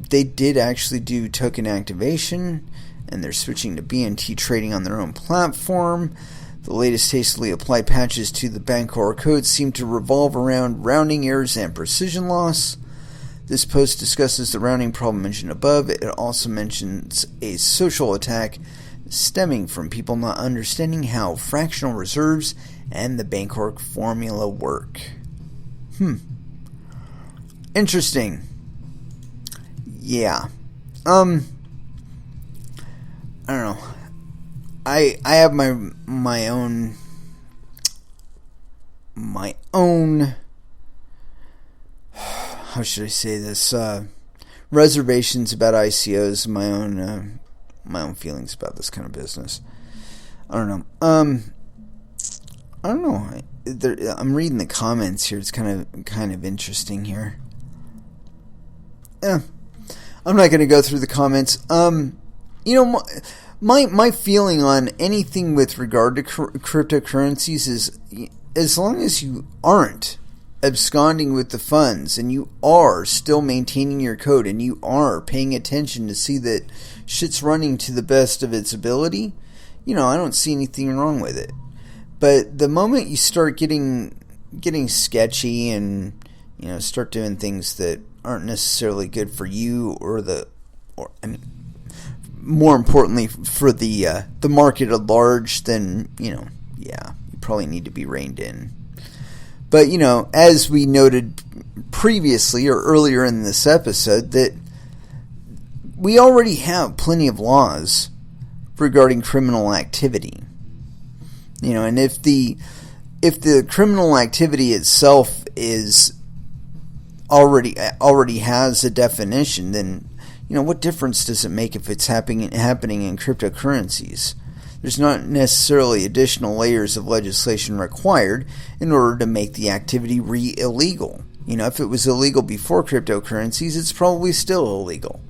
did actually do token activation, and they're switching to BNT trading on their own platform. The latest hastily applied patches to the Bancor code seem to revolve around rounding errors and precision loss. This post discusses the rounding problem mentioned above. It also mentions a social attack stemming from people not understanding how fractional reserves and the Bancor formula work. Interesting. Yeah. I don't know. I have my own how should I say this, reservations about ICOs, my own feelings about this kind of business. I don't know. I'm reading the comments here. It's kind of interesting here. I'm not going to go through the comments. My feeling on anything with regard to cryptocurrencies is, as long as you aren't absconding with the funds and you are still maintaining your code and you are paying attention to see that shit's running to the best of its ability, I don't see anything wrong with it. But the moment you start getting sketchy and start doing things that aren't necessarily good for you more importantly for the market at large, then you probably need to be reined in. But as we noted previously or earlier in this episode, that we already have plenty of laws regarding criminal activity. And if the criminal activity itself is already has a definition, then what difference does it make if it's happening in cryptocurrencies? There's not necessarily additional layers of legislation required in order to make the activity illegal. If it was illegal before cryptocurrencies, it's probably still illegal.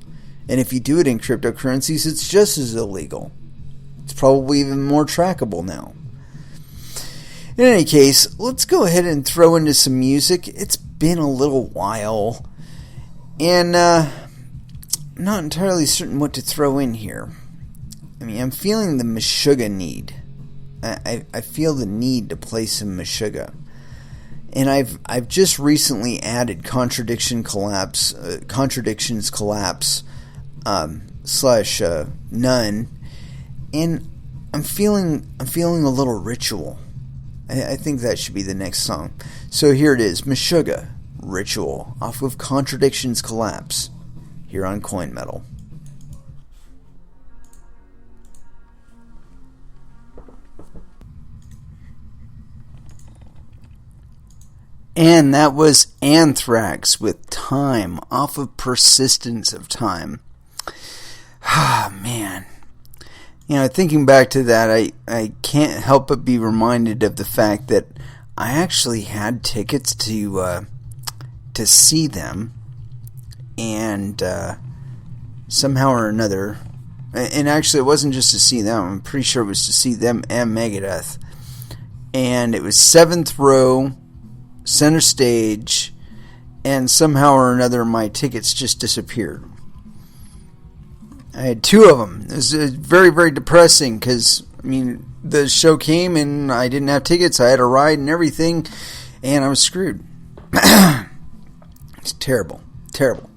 And if you do it in cryptocurrencies, it's just as illegal. It's probably even more trackable now. In any case, let's go ahead and throw into some music. It's been a little while, and I'm not entirely certain what to throw in here. I'm feeling the Meshuggah need. I feel the need to play some Meshuggah. And I've just recently added Contradictions Collapse / None, and I'm feeling a little ritual. I think that should be the next song. So here it is, Meshuggah, Ritual, off of Contradictions Collapse, here on Coin Metal. And that was Anthrax with Time, off of Persistence of Time. Ah, man. Thinking back to that, I can't help but be reminded of the fact that I actually had tickets to see them, and somehow or another, and actually it wasn't just to see them, I'm pretty sure it was to see them and Megadeth, and it was 7th row, center stage, and somehow or another my tickets just disappeared. I had 2 of them. It was very, very depressing because, the show came and I didn't have tickets. I had a ride and everything, and I was screwed. It's terrible. Terrible.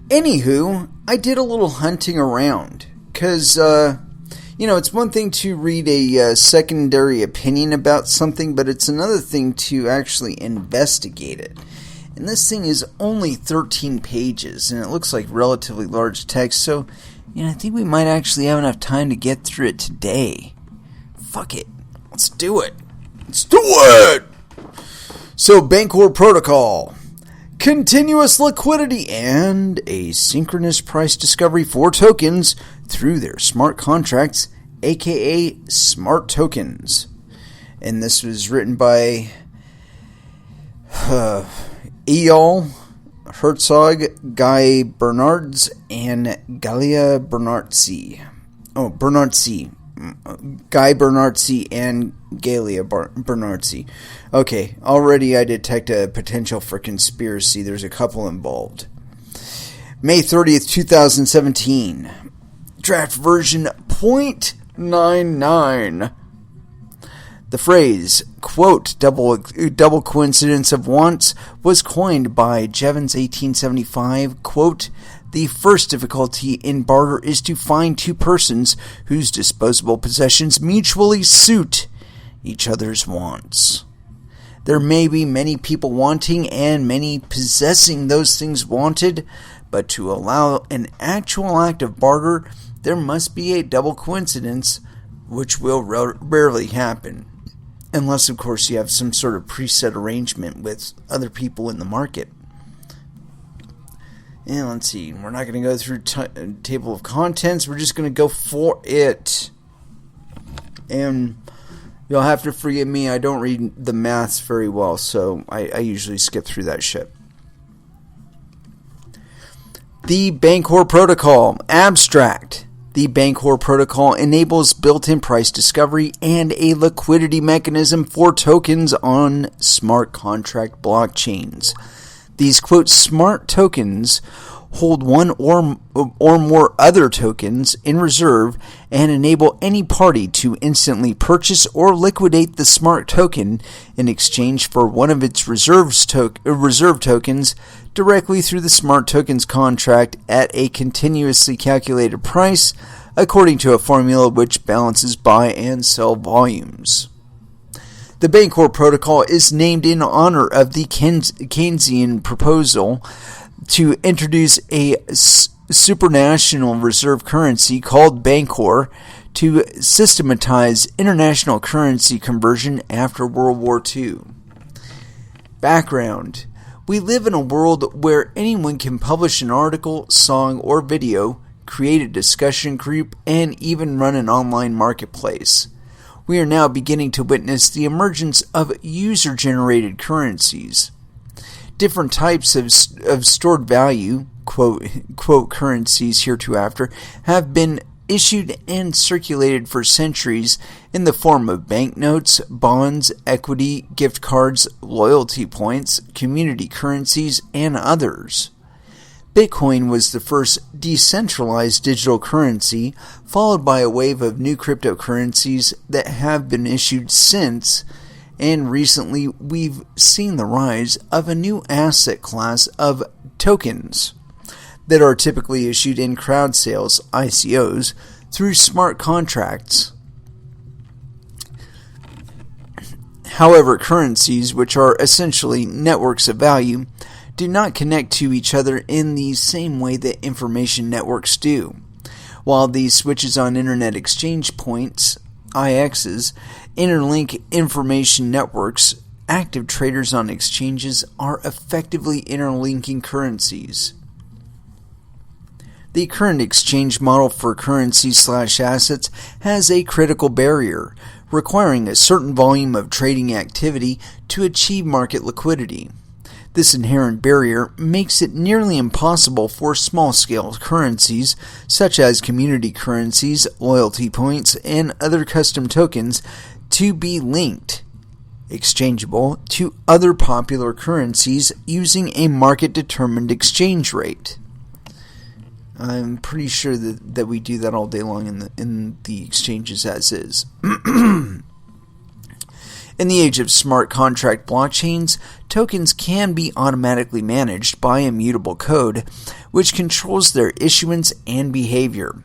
Anywho, I did a little hunting around because, it's one thing to read a secondary opinion about something, but it's another thing to actually investigate it. And this thing is only 13 pages, and it looks like relatively large text, so, I think we might actually have enough time to get through it today. Fuck it. Let's do it. Let's do it! So, Bancor Protocol. Continuous liquidity and asynchronous price discovery for tokens through their smart contracts, aka smart tokens. And this was written by Eyal Herzog, Guy Bernards, and Galia Bernardzi. Guy Bernardzi and Galia Bernardzi. Okay, already I detect a potential for conspiracy. There's a couple involved. May 30th, 2017. Draft version 0.99. The phrase, quote, double coincidence of wants, was coined by Jevons 1875, quote, The first difficulty in barter is to find two persons whose disposable possessions mutually suit each other's wants. There may be many people wanting and many possessing those things wanted, but to allow an actual act of barter, there must be a double coincidence, which will rarely happen. Unless, of course, you have some sort of preset arrangement with other people in the market. And let's see, we're not going to go through table of contents. We're just going to go for it. And you'll have to forgive me, I don't read the maths very well, so I usually skip through that shit. The Bancor Protocol. Abstract. The Bancor Protocol enables built-in price discovery and a liquidity mechanism for tokens on smart contract blockchains. These, quote, smart tokens hold one or more other tokens in reserve and enable any party to instantly purchase or liquidate the smart token in exchange for one of its reserve tokens directly through the smart tokens contract at a continuously calculated price according to a formula which balances buy and sell volumes. The Bancor Protocol is named in honor of the Keynesian proposal to introduce a supranational reserve currency called Bancor to systematize international currency conversion after World War II. Background. We live in a world where anyone can publish an article, song, or video, create a discussion group, and even run an online marketplace. We are now beginning to witness the emergence of user-generated currencies. Different types of stored value, quote currencies hereafter, have been issued and circulated for centuries in the form of banknotes, bonds, equity, gift cards, loyalty points, community currencies, and others. Bitcoin was the first decentralized digital currency, followed by a wave of new cryptocurrencies that have been issued since, and recently we've seen the rise of a new asset class of tokens that are typically issued in crowd sales, ICOs, through smart contracts. However, currencies, which are essentially networks of value, do not connect to each other in the same way that information networks do. While these switches on Internet Exchange Points, IXs, interlink information networks, active traders on exchanges are effectively interlinking currencies. The current exchange model for currency/assets has a critical barrier, requiring a certain volume of trading activity to achieve market liquidity. This inherent barrier makes it nearly impossible for small-scale currencies, such as community currencies, loyalty points, and other custom tokens, to be linked, exchangeable, to other popular currencies using a market-determined exchange rate. I'm pretty sure that we do that all day long in the exchanges as is. In the age of smart contract blockchains, tokens can be automatically managed by immutable code, which controls their issuance and behavior.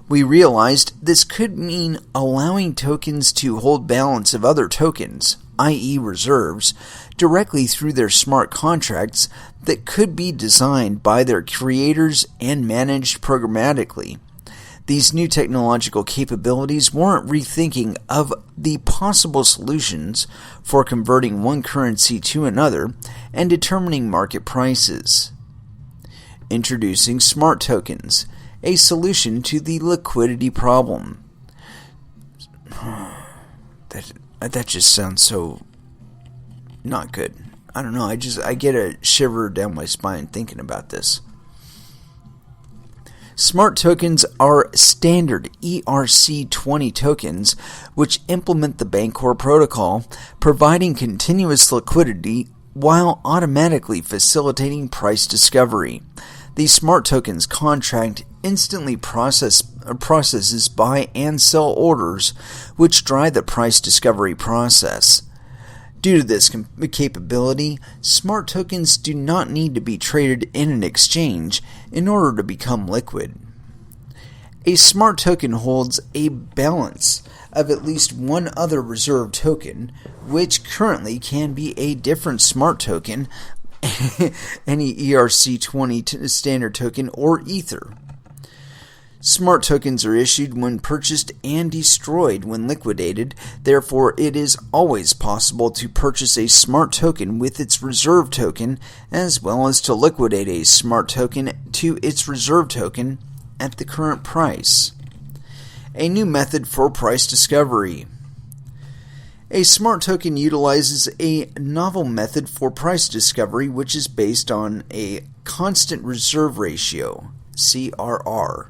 We realized this could mean allowing tokens to hold balance of other tokens, i.e. reserves, directly through their smart contracts that could be designed by their creators and managed programmatically. These new technological capabilities warrant rethinking of the possible solutions for converting one currency to another and determining market prices. Introducing smart tokens, a solution to the liquidity problem. That just sounds so not good. I don't know, I get a shiver down my spine thinking about this. Smart tokens are standard ERC20 tokens which implement the Bancor protocol, providing continuous liquidity while automatically facilitating price discovery. The smart tokens contract instantly processes buy and sell orders, which drive the price discovery process. Due to this capability, smart tokens do not need to be traded in an exchange in order to become liquid. A smart token holds a balance of at least one other reserve token, which currently can be a different smart token, any ERC20 standard token, or Ether. Smart tokens are issued when purchased and destroyed when liquidated. Therefore, it is always possible to purchase a smart token with its reserve token, as well as to liquidate a smart token to its reserve token at the current price. A new method for price discovery. A smart token utilizes a novel method for price discovery, which is based on a constant reserve ratio, CRR.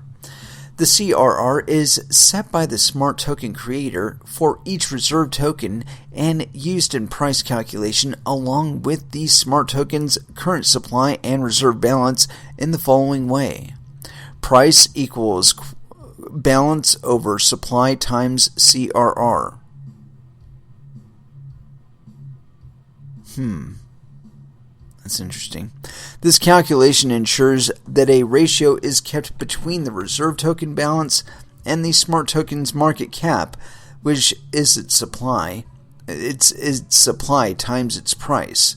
The CRR is set by the smart token creator for each reserve token and used in price calculation along with the smart token's current supply and reserve balance in the following way. Price equals balance over supply times CRR. That's interesting. This calculation ensures that a ratio is kept between the reserve token balance and the smart token's market cap, which is its supply. Its supply times its price.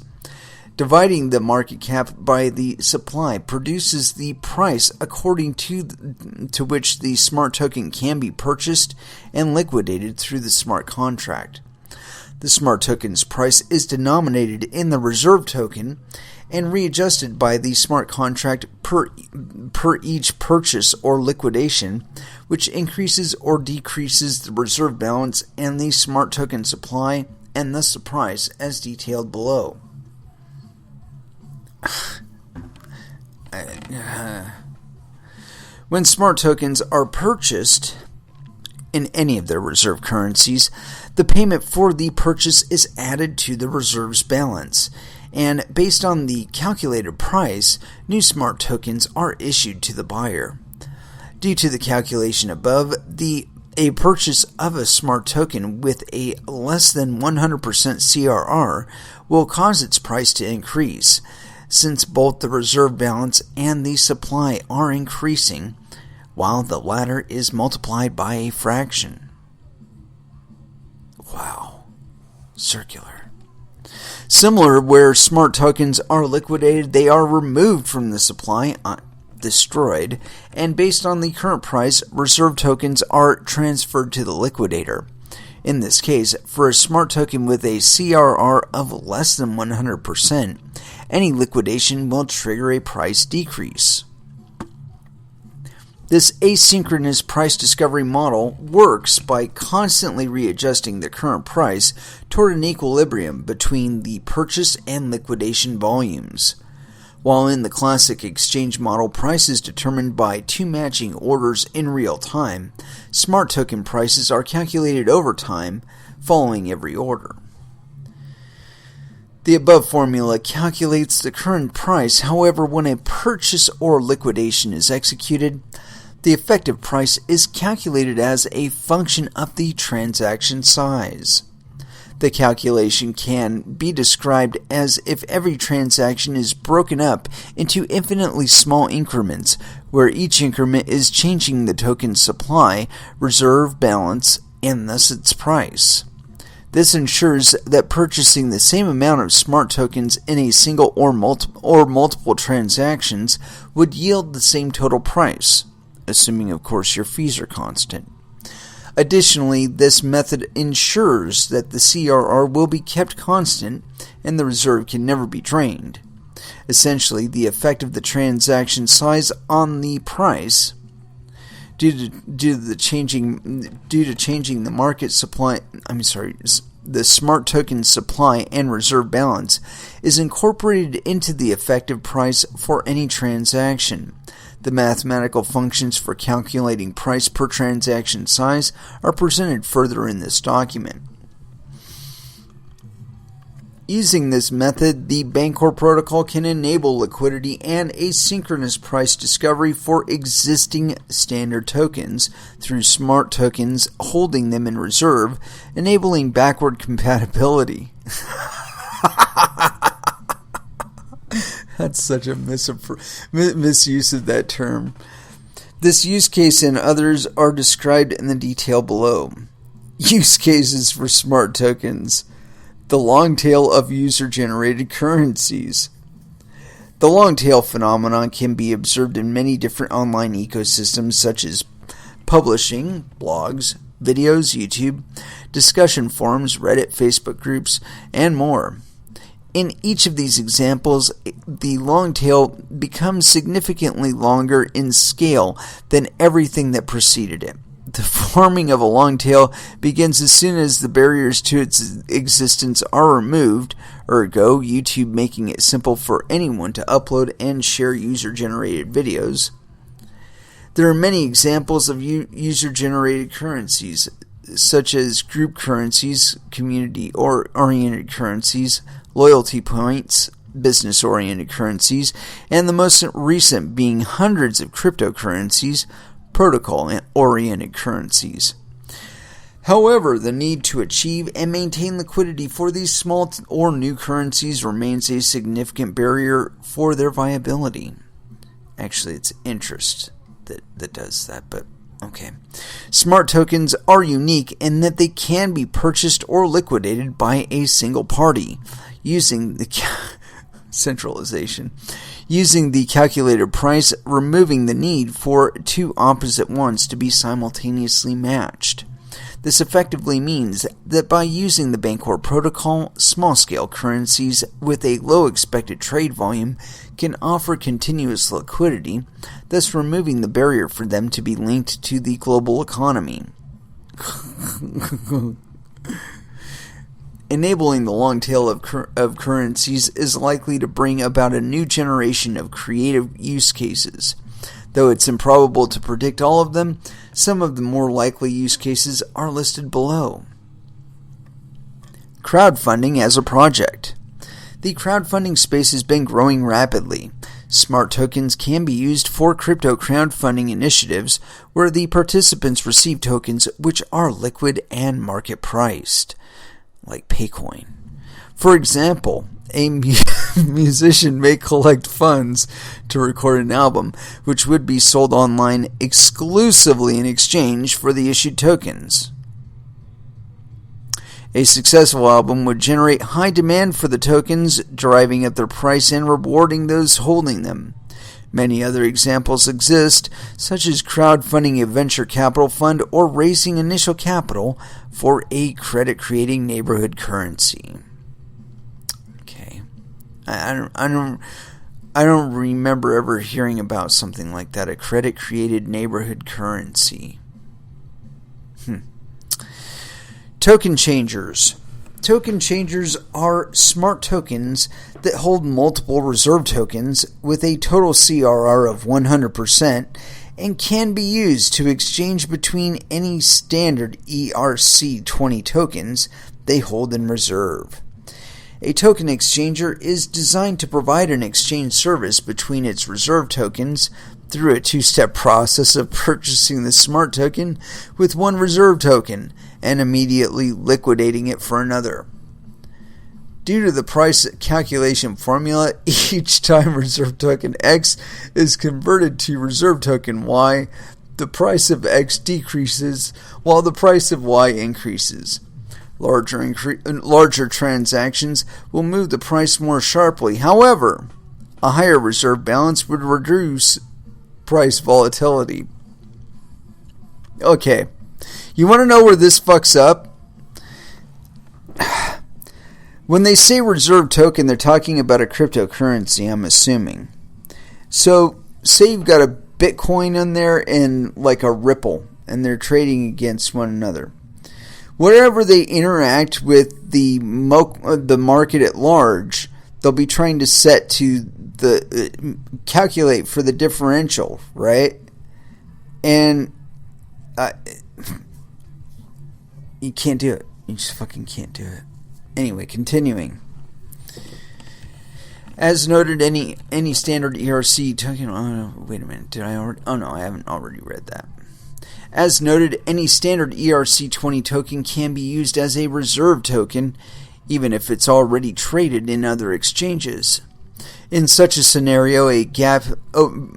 Dividing the market cap by the supply produces the price according to which the smart token can be purchased and liquidated through the smart contract. The smart token's price is denominated in the reserve token and readjusted by the smart contract per each purchase or liquidation, which increases or decreases the reserve balance and the smart token supply, and thus the price as detailed below. When smart tokens are purchased in any of their reserve currencies, the payment for the purchase is added to the reserve's balance, and based on the calculated price, new smart tokens are issued to the buyer. Due to the calculation above, a purchase of a smart token with a less than 100% CRR will cause its price to increase, since both the reserve balance and the supply are increasing, while the latter is multiplied by a fraction. Wow. Circular. Similar, where smart tokens are liquidated, they are removed from the supply, destroyed, and based on the current price, reserve tokens are transferred to the liquidator. In this case, for a smart token with a CRR of less than 100%, any liquidation will trigger a price decrease. This asynchronous price discovery model works by constantly readjusting the current price toward an equilibrium between the purchase and liquidation volumes. While in the classic exchange model, price is determined by two matching orders in real time, smart token prices are calculated over time following every order. The above formula calculates the current price. However, when a purchase or liquidation is executed, the effective price is calculated as a function of the transaction size. The calculation can be described as if every transaction is broken up into infinitely small increments, where each increment is changing the token's supply, reserve balance, and thus its price. This ensures that purchasing the same amount of smart tokens in a single or multiple transactions would yield the same total price, assuming, of course, your fees are constant. Additionally, this method ensures that the CRR will be kept constant and the reserve can never be drained. Essentially, the effect of the transaction size on the price due to changing the market supply, the smart token supply and reserve balance is incorporated into the effective price for any transaction. The mathematical functions for calculating price per transaction size are presented further in this document. Using this method, the Bancor protocol can enable liquidity and asynchronous price discovery for existing standard tokens through smart tokens holding them in reserve, enabling backward compatibility. That's such a misuse of that term. This use case and others are described in the detail below. Use cases for smart tokens. The long tail of user-generated currencies. The long tail phenomenon can be observed in many different online ecosystems such as publishing, blogs, videos, YouTube, discussion forums, Reddit, Facebook groups, and more. In each of these examples, the long tail becomes significantly longer in scale than everything that preceded it. The forming of a long tail begins as soon as the barriers to its existence are removed, ergo, YouTube making it simple for anyone to upload and share user-generated videos. There are many examples of user-generated currencies, such as group currencies, community-oriented currencies, loyalty points, business-oriented currencies, and the most recent being hundreds of cryptocurrencies, protocol-oriented currencies. However, the need to achieve and maintain liquidity for these small or new currencies remains a significant barrier for their viability. Actually, it's interest that does that, but okay. Smart tokens are unique in that they can be purchased or liquidated by a single party using the centralization. Using the calculated price, removing the need for two opposite ones to be simultaneously matched. This effectively means that by using the Bancor protocol, small-scale currencies with a low expected trade volume can offer continuous liquidity, thus removing the barrier for them to be linked to the global economy. Enabling the long tail of currencies is likely to bring about a new generation of creative use cases. Though it's improbable to predict all of them, some of the more likely use cases are listed below. Crowdfunding as a project. The crowdfunding space has been growing rapidly. Smart tokens can be used for crypto crowdfunding initiatives where the participants receive tokens which are liquid and market priced, like Paycoin. For example, a musician may collect funds to record an album, which would be sold online exclusively in exchange for the issued tokens. A successful album would generate high demand for the tokens, driving up their price and rewarding those holding them. Many other examples exist, such as crowdfunding a venture capital fund or raising initial capital for a credit-creating neighborhood currency. Okay, I don't remember ever hearing about something like that, a credit-created neighborhood currency. Token changers. Token changers are smart tokens that hold multiple reserve tokens with a total CRR of 100% and can be used to exchange between any standard ERC20 tokens they hold in reserve. A token exchanger is designed to provide an exchange service between its reserve tokens through a two-step process of purchasing the smart token with one reserve token and immediately liquidating it for another. Due to the price calculation formula, each time reserve token X is converted to reserve token Y, the price of X decreases while the price of Y increases. Larger transactions will move the price more sharply. However, a higher reserve balance would reduce price volatility. Okay, you want to know where this fucks up? When they say reserve token, they're talking about a cryptocurrency, I'm assuming. So, say you've got a Bitcoin in there and like a Ripple, and they're trading against one another. Wherever they interact with the market at large, they'll be trying to set to the calculate for the differential, right? And you can't do it. You just fucking can't do it. Anyway, continuing. As noted, any standard ERC token. Oh no, wait a minute. Did I already? Oh no, I haven't already read that. As noted, any standard ERC20 token can be used as a reserve token even if it's already traded in other exchanges. In such a scenario, a gap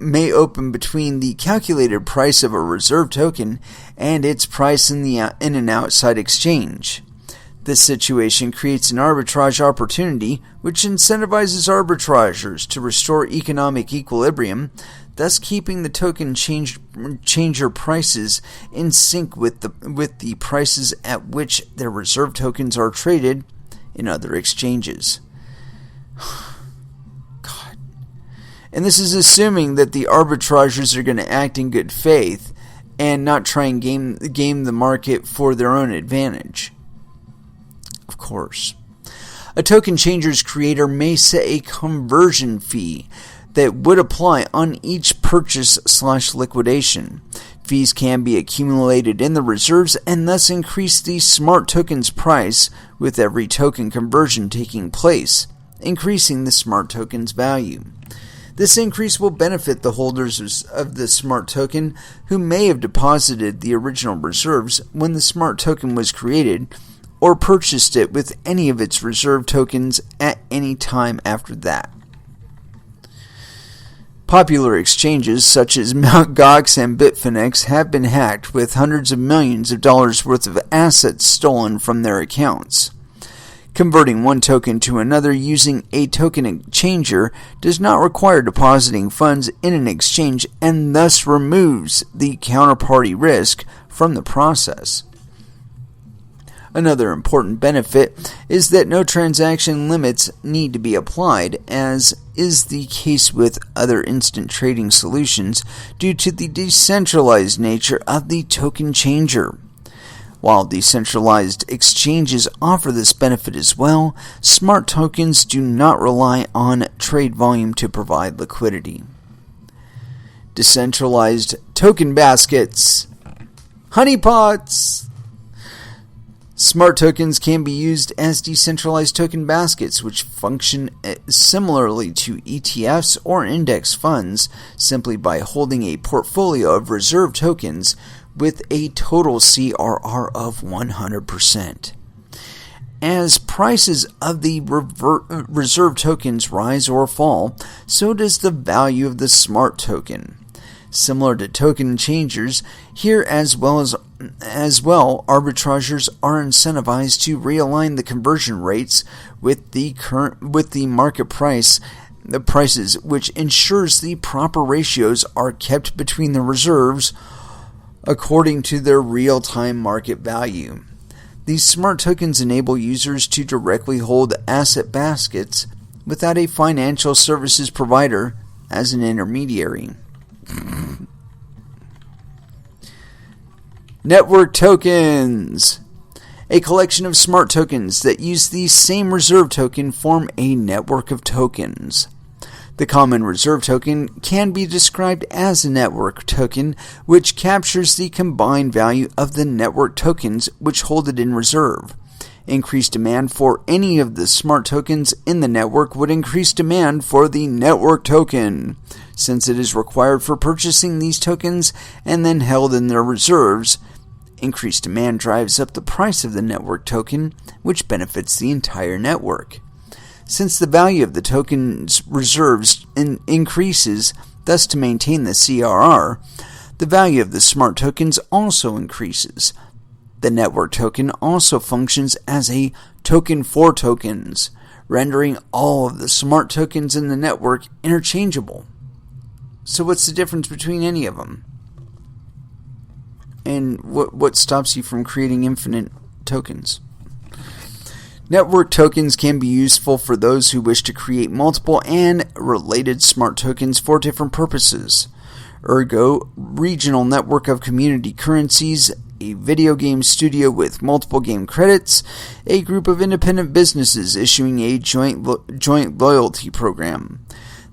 may open between the calculated price of a reserve token and its price in an outside exchange. This situation creates an arbitrage opportunity, which incentivizes arbitrageurs to restore economic equilibrium, thus keeping the token changer prices in sync with the prices at which their reserve tokens are traded in other exchanges. God. And this is assuming that the arbitrageurs are going to act in good faith and not try and game the market for their own advantage. Of course. A token changer's creator may set a conversion fee that would apply on each purchase/liquidation. Fees can be accumulated in the reserves and thus increase the smart token's price with every token conversion taking place, increasing the smart token's value. This increase will benefit the holders of the smart token who may have deposited the original reserves when the smart token was created or purchased it with any of its reserve tokens at any time after that. Popular exchanges such as Mt. Gox and Bitfinex have been hacked with hundreds of millions of dollars worth of assets stolen from their accounts. Converting one token to another using a token changer does not require depositing funds in an exchange and thus removes the counterparty risk from the process. Another important benefit is that no transaction limits need to be applied, as is the case with other instant trading solutions due to the decentralized nature of the token changer. While decentralized exchanges offer this benefit as well, smart tokens do not rely on trade volume to provide liquidity. Decentralized token baskets. Honeypots! Smart tokens can be used as decentralized token baskets, which function similarly to ETFs or index funds simply by holding a portfolio of reserve tokens with a total CRR of 100%. As prices of the reserve tokens rise or fall, so does the value of the smart token. Similar to token changers, here as well, arbitrageurs are incentivized to realign the conversion rates with the market prices, which ensures the proper ratios are kept between the reserves according to their real-time market value. These smart tokens enable users to directly hold asset baskets without a financial services provider as an intermediary. Network tokens. A collection of smart tokens that use the same reserve token form a network of tokens. The common reserve token can be described as a network token, which captures the combined value of the network tokens which hold it in reserve. Increased demand for any of the smart tokens in the network would increase demand for the network token. Since it is required for purchasing these tokens and then held in their reserves, increased demand drives up the price of the network token, which benefits the entire network. Since the value of the token's reserves increases, thus to maintain the CRR, the value of the smart tokens also increases. The network token also functions as a token for tokens, rendering all of the smart tokens in the network interchangeable. So what's the difference between any of them? And what stops you from creating infinite tokens? Network tokens can be useful for those who wish to create multiple and related smart tokens for different purposes. Ergo, regional network of community currencies, a video game studio with multiple game credits, a group of independent businesses issuing a joint loyalty program.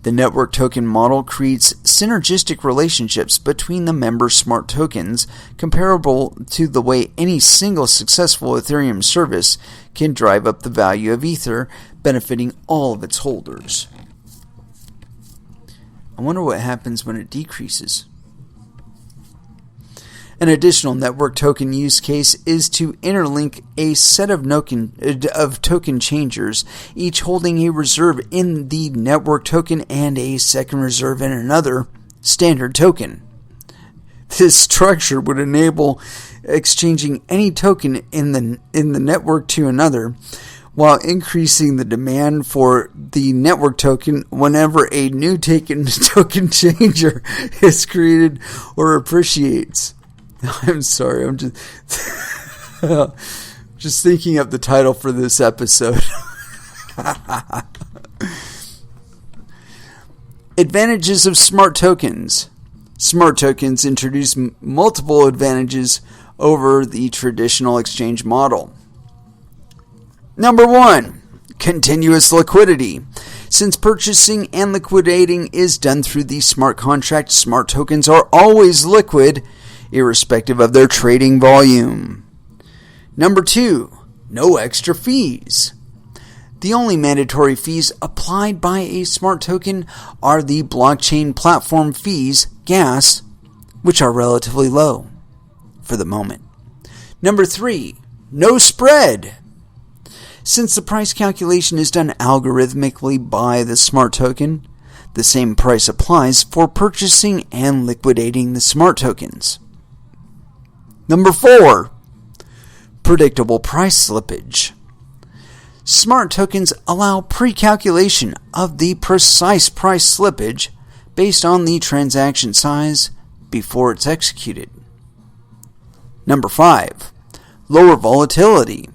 The network token model creates synergistic relationships between the member smart tokens, comparable to the way any single successful Ethereum service can drive up the value of Ether, benefiting all of its holders. I wonder what happens when it decreases. An additional network token use case is to interlink a set of token changers, each holding a reserve in the network token and a second reserve in another standard token. This structure would enable exchanging any token in the network to another, while increasing the demand for the network token whenever a new token changer is created or appreciates. I'm sorry, I'm just thinking of the title for this episode. Advantages of smart tokens. Smart tokens introduce multiple advantages over the traditional exchange model. Number 1, continuous liquidity. Since purchasing and liquidating is done through the smart contract, smart tokens are always liquid, irrespective of their trading volume. Number 2, no extra fees. The only mandatory fees applied by a smart token are the blockchain platform fees, gas, which are relatively low for the moment. Number 3, no spread. Since the price calculation is done algorithmically by the smart token, the same price applies for purchasing and liquidating the smart tokens. Number 4, predictable price slippage. Smart tokens allow pre-calculation of the precise price slippage based on the transaction size before it's executed. Number 5, lower volatility.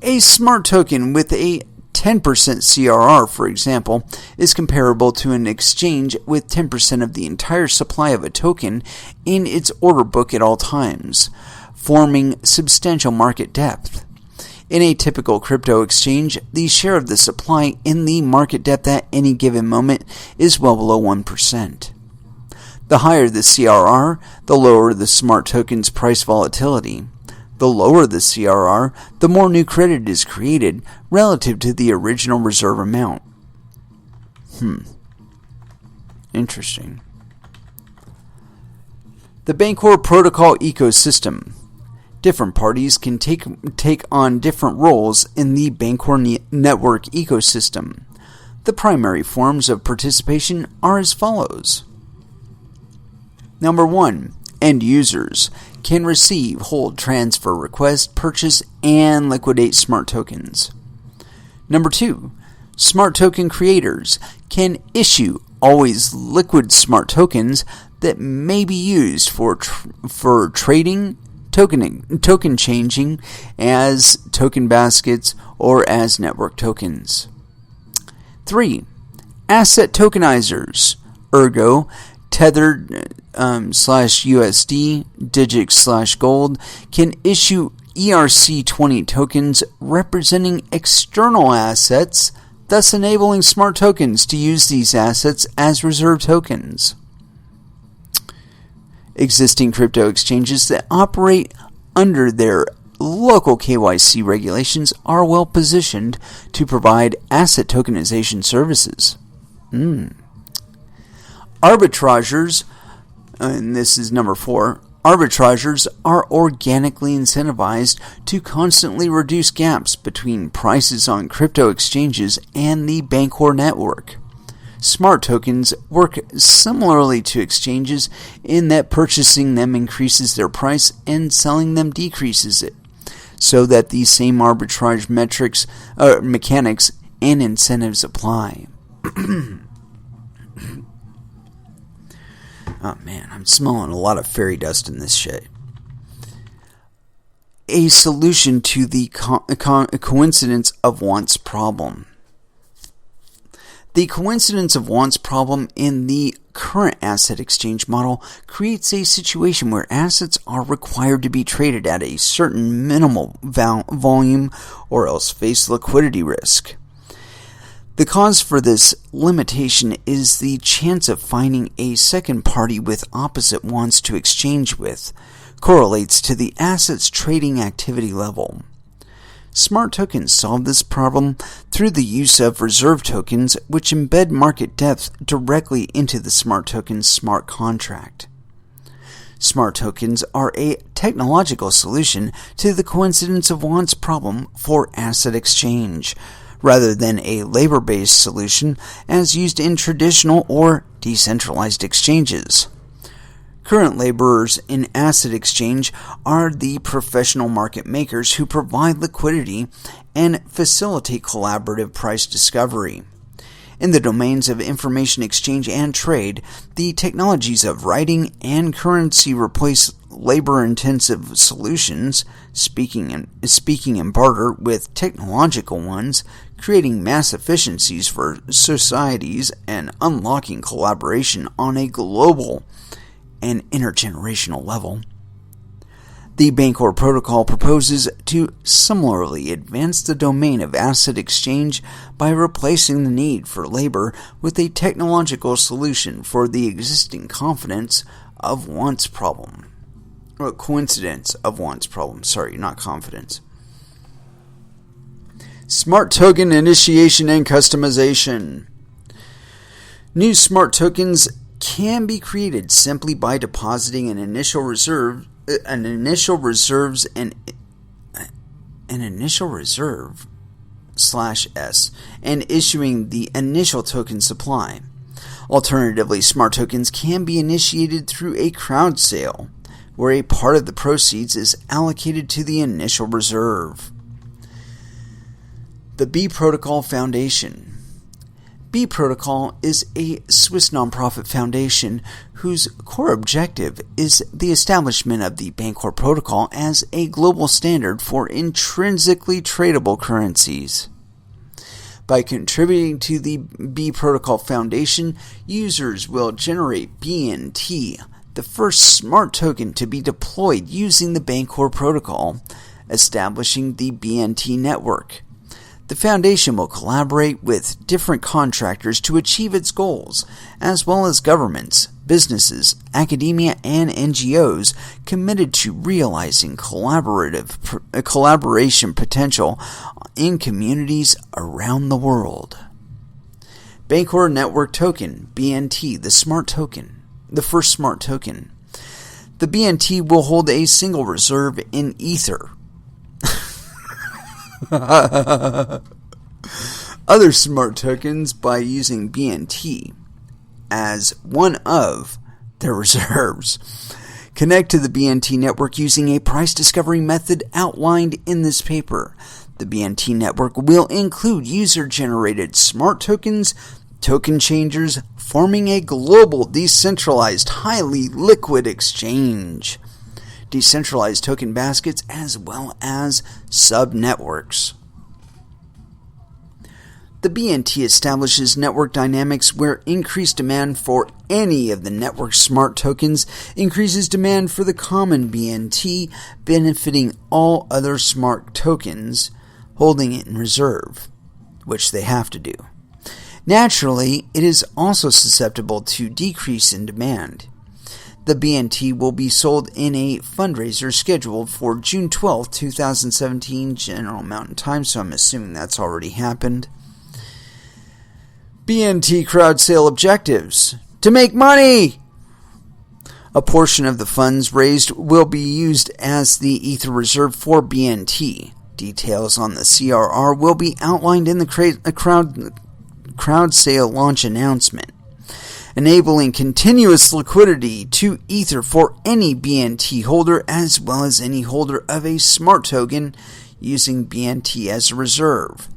A smart token with a 10% CRR, for example, is comparable to an exchange with 10% of the entire supply of a token in its order book at all times, forming substantial market depth. In a typical crypto exchange, the share of the supply in the market depth at any given moment is well below 1%. The higher the CRR, the lower the smart token's price volatility. The lower the CRR, the more new credit is created relative to the original reserve amount. Interesting. The Bancor protocol ecosystem. Different parties can take on different roles in the Bancor network ecosystem. The primary forms of participation are as follows. Number 1, end users can receive, hold, transfer, request, purchase, and liquidate smart tokens. Number 2, smart token creators can issue always liquid smart tokens that may be used for trading, token changing as token baskets or as network tokens. 3, asset tokenizers, ergo tethered /USD, Digix /gold, can issue ERC20 tokens representing external assets, thus enabling smart tokens to use these assets as reserve tokens. Existing crypto exchanges that operate under their local KYC regulations are well positioned to provide asset tokenization services. Arbitrageurs, and this is number 4, arbitrageurs are organically incentivized to constantly reduce gaps between prices on crypto exchanges and the Bancor network. Smart tokens work similarly to exchanges in that purchasing them increases their price and selling them decreases it, so that these same arbitrage mechanics and incentives apply. Oh man, I'm smelling a lot of fairy dust in this shit. A solution to the coincidence of wants problem. The coincidence of wants problem in the current asset exchange model creates a situation where assets are required to be traded at a certain minimal volume or else face liquidity risk. The cause for this limitation is the chance of finding a second party with opposite wants to exchange with correlates to the asset's trading activity level. Smart tokens solve this problem through the use of reserve tokens, which embed market depth directly into the smart token's smart contract. Smart tokens are a technological solution to the coincidence of wants problem for asset exchange, rather than a labor-based solution as used in traditional or decentralized exchanges. Current laborers in asset exchange are the professional market makers who provide liquidity and facilitate collaborative price discovery. In the domains of information exchange and trade, the technologies of writing and currency replace labor-intensive solutions, speaking and barter, with technological ones, creating mass efficiencies for societies and unlocking collaboration on a global and intergenerational level. The Bancor protocol proposes to similarly advance the domain of asset exchange by replacing the need for labor with a technological solution for the existing coincidence of wants problem. Smart token initiation and customization. New smart tokens can be created simply by depositing an initial reserve /S and issuing the initial token supply. Alternatively, smart tokens can be initiated through a crowd sale, where a part of the proceeds is allocated to the initial reserve. The B Protocol Foundation. B Protocol is a Swiss nonprofit foundation whose core objective is the establishment of the Bancor protocol as a global standard for intrinsically tradable currencies. By contributing to the B Protocol Foundation, users will generate BNT, the first smart token to be deployed using the Bancor protocol, establishing the BNT network. The foundation will collaborate with different contractors to achieve its goals, as well as governments, businesses, academia, and NGOs committed to realizing collaboration potential in communities around the world. Bancor Network Token, BNT, the first smart token. The BNT will hold a single reserve in Ether. Other smart tokens, by using BNT as one of their reserves, connect to the BNT network using a price discovery method outlined in this paper. The BNT network will include user-generated smart tokens, token changers, forming a global, decentralized, highly liquid exchange. Decentralized token baskets, as well as sub-networks. The BNT establishes network dynamics where increased demand for any of the network's smart tokens increases demand for the common BNT, benefiting all other smart tokens holding it in reserve, which they have to do. Naturally, it is also susceptible to decrease in demand. The BNT will be sold in a fundraiser scheduled for June 12, 2017, General Mountain Time, so I'm assuming that's already happened. BNT crowd sale objectives. To make money! A portion of the funds raised will be used as the Ether reserve for BNT. Details on the CRR will be outlined in the crowd sale launch announcement, enabling continuous liquidity to Ether for any BNT holder as well as any holder of a smart token using BNT as a reserve.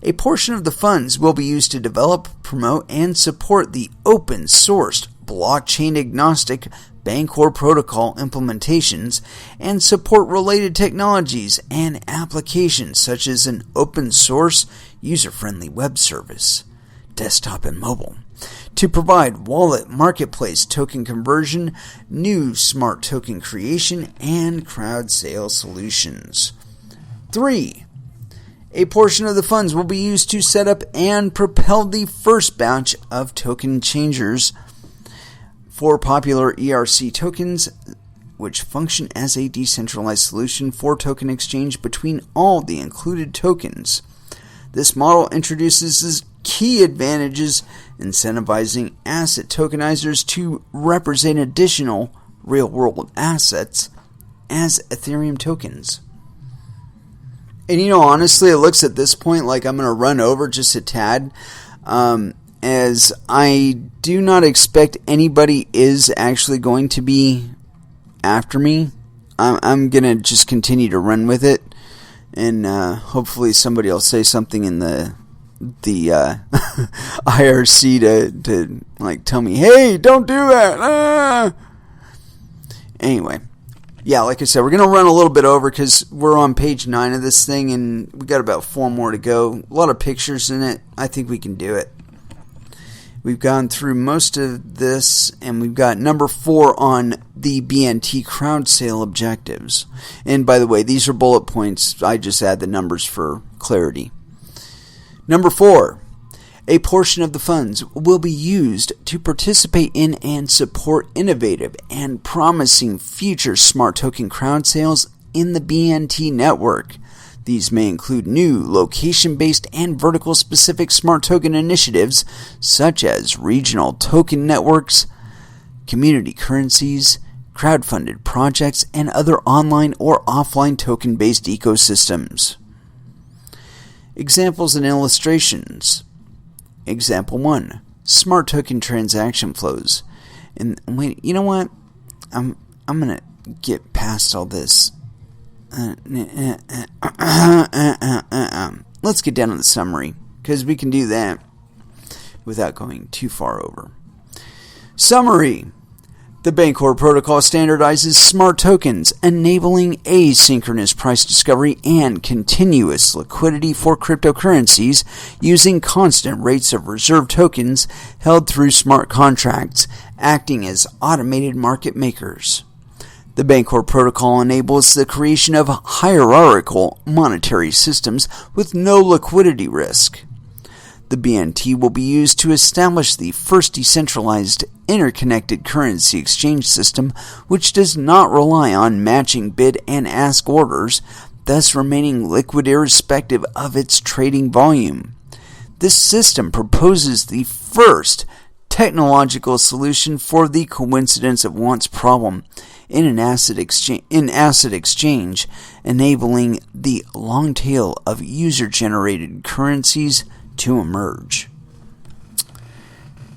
A portion of the funds will be used to develop, promote, and support the open-sourced, blockchain-agnostic Bancor protocol implementations and support related technologies and applications such as an open-source, user-friendly web service, desktop and mobile, to provide wallet marketplace token conversion, new smart token creation, and crowd sale solutions. 3. A portion of the funds will be used to set up and propel the first batch of token changers for popular ERC tokens, which function as a decentralized solution for token exchange between all the included tokens. This model introduces key advantages, incentivizing asset tokenizers to represent additional real-world assets as Ethereum tokens. And honestly, it looks at this point like I'm going to run over just a tad, as I do not expect anybody is actually going to be after me. I'm going to just continue to run with it, and hopefully somebody will say something in the IRC to like tell me, hey, don't do that. Anyway, yeah, like I said, we're going to run a little bit over because we're on page 9 of this thing, and we got about 4 more to go. A lot of pictures in it. I think we can do it. We've gone through most of this, and we've got number 4 on the BNT crowd sale objectives. And by the way, these are bullet points. I just add the numbers for clarity. Number 4, a portion of the funds will be used to participate in and support innovative and promising future smart token crowd sales in the BNT network. These may include new location-based and vertical-specific smart token initiatives such as regional token networks, community currencies, crowd-funded projects, and other online or offline token-based ecosystems. Examples and illustrations. Example 1. Smart token transaction flows. And wait, you know what? I'm going to get past all this. Let's get down to the summary, because we can do that without going too far over. Summary. The Bancor protocol standardizes smart tokens, enabling asynchronous price discovery and continuous liquidity for cryptocurrencies using constant rates of reserve tokens held through smart contracts, acting as automated market makers. The Bancor protocol enables the creation of hierarchical monetary systems with no liquidity risk. The BNT will be used to establish the first decentralized interconnected currency exchange system, which does not rely on matching bid and ask orders, thus remaining liquid irrespective of its trading volume. This system proposes the first technological solution for the coincidence of wants problem in an asset exchange, enabling the long tail of user-generated currencies to emerge.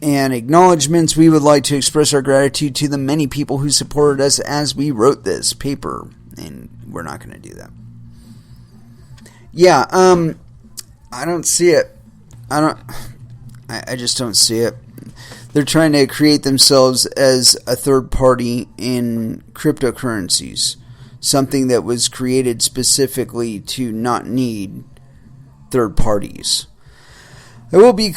And acknowledgments, we would like to express our gratitude to the many people who supported us as we wrote this paper, and we're not going to do that. Yeah, I don't see it. I just don't see it. They're trying to create themselves as a third party in cryptocurrencies, something that was created specifically to not need third parties. I will be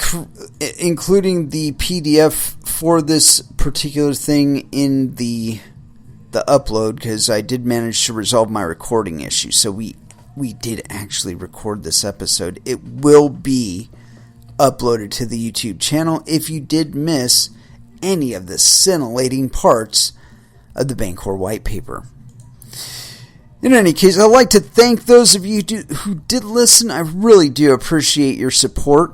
including the PDF for this particular thing in the upload, because I did manage to resolve my recording issue. So we did actually record this episode. It will be uploaded to the YouTube channel if you did miss any of the scintillating parts of the Bancor white paper. In any case, I'd like to thank those of you who did listen. I really do appreciate your support.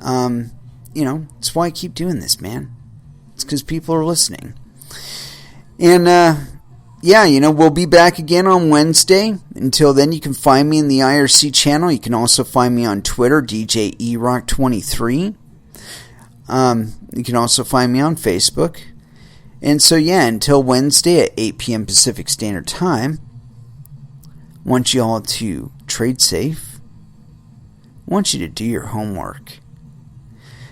It's why I keep doing this, man. It's because people are listening. And, we'll be back again on Wednesday. Until then, you can find me in the IRC channel. You can also find me on Twitter, DJERock23. You can also find me on Facebook. And so, until Wednesday at 8 p.m. Pacific Standard Time, I want you all to trade safe. I want you to do your homework.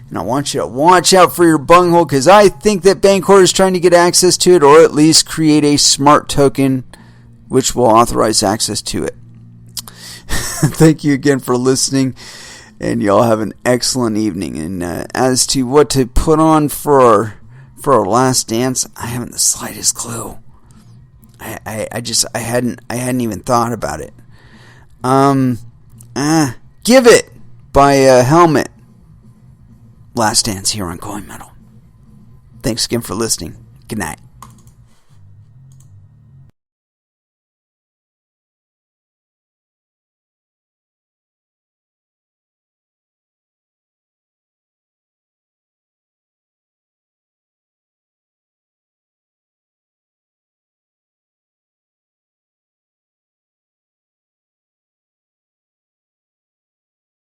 And I want you to watch out for your bunghole, because I think that Bancor is trying to get access to it, or at least create a smart token which will authorize access to it. Thank you again for listening, and y'all have an excellent evening. And as to what to put on for our last dance, I haven't the slightest clue. I hadn't even thought about it. Give It by Helmet. Last Dance here on Coin Metal. Thanks again for listening. Good night.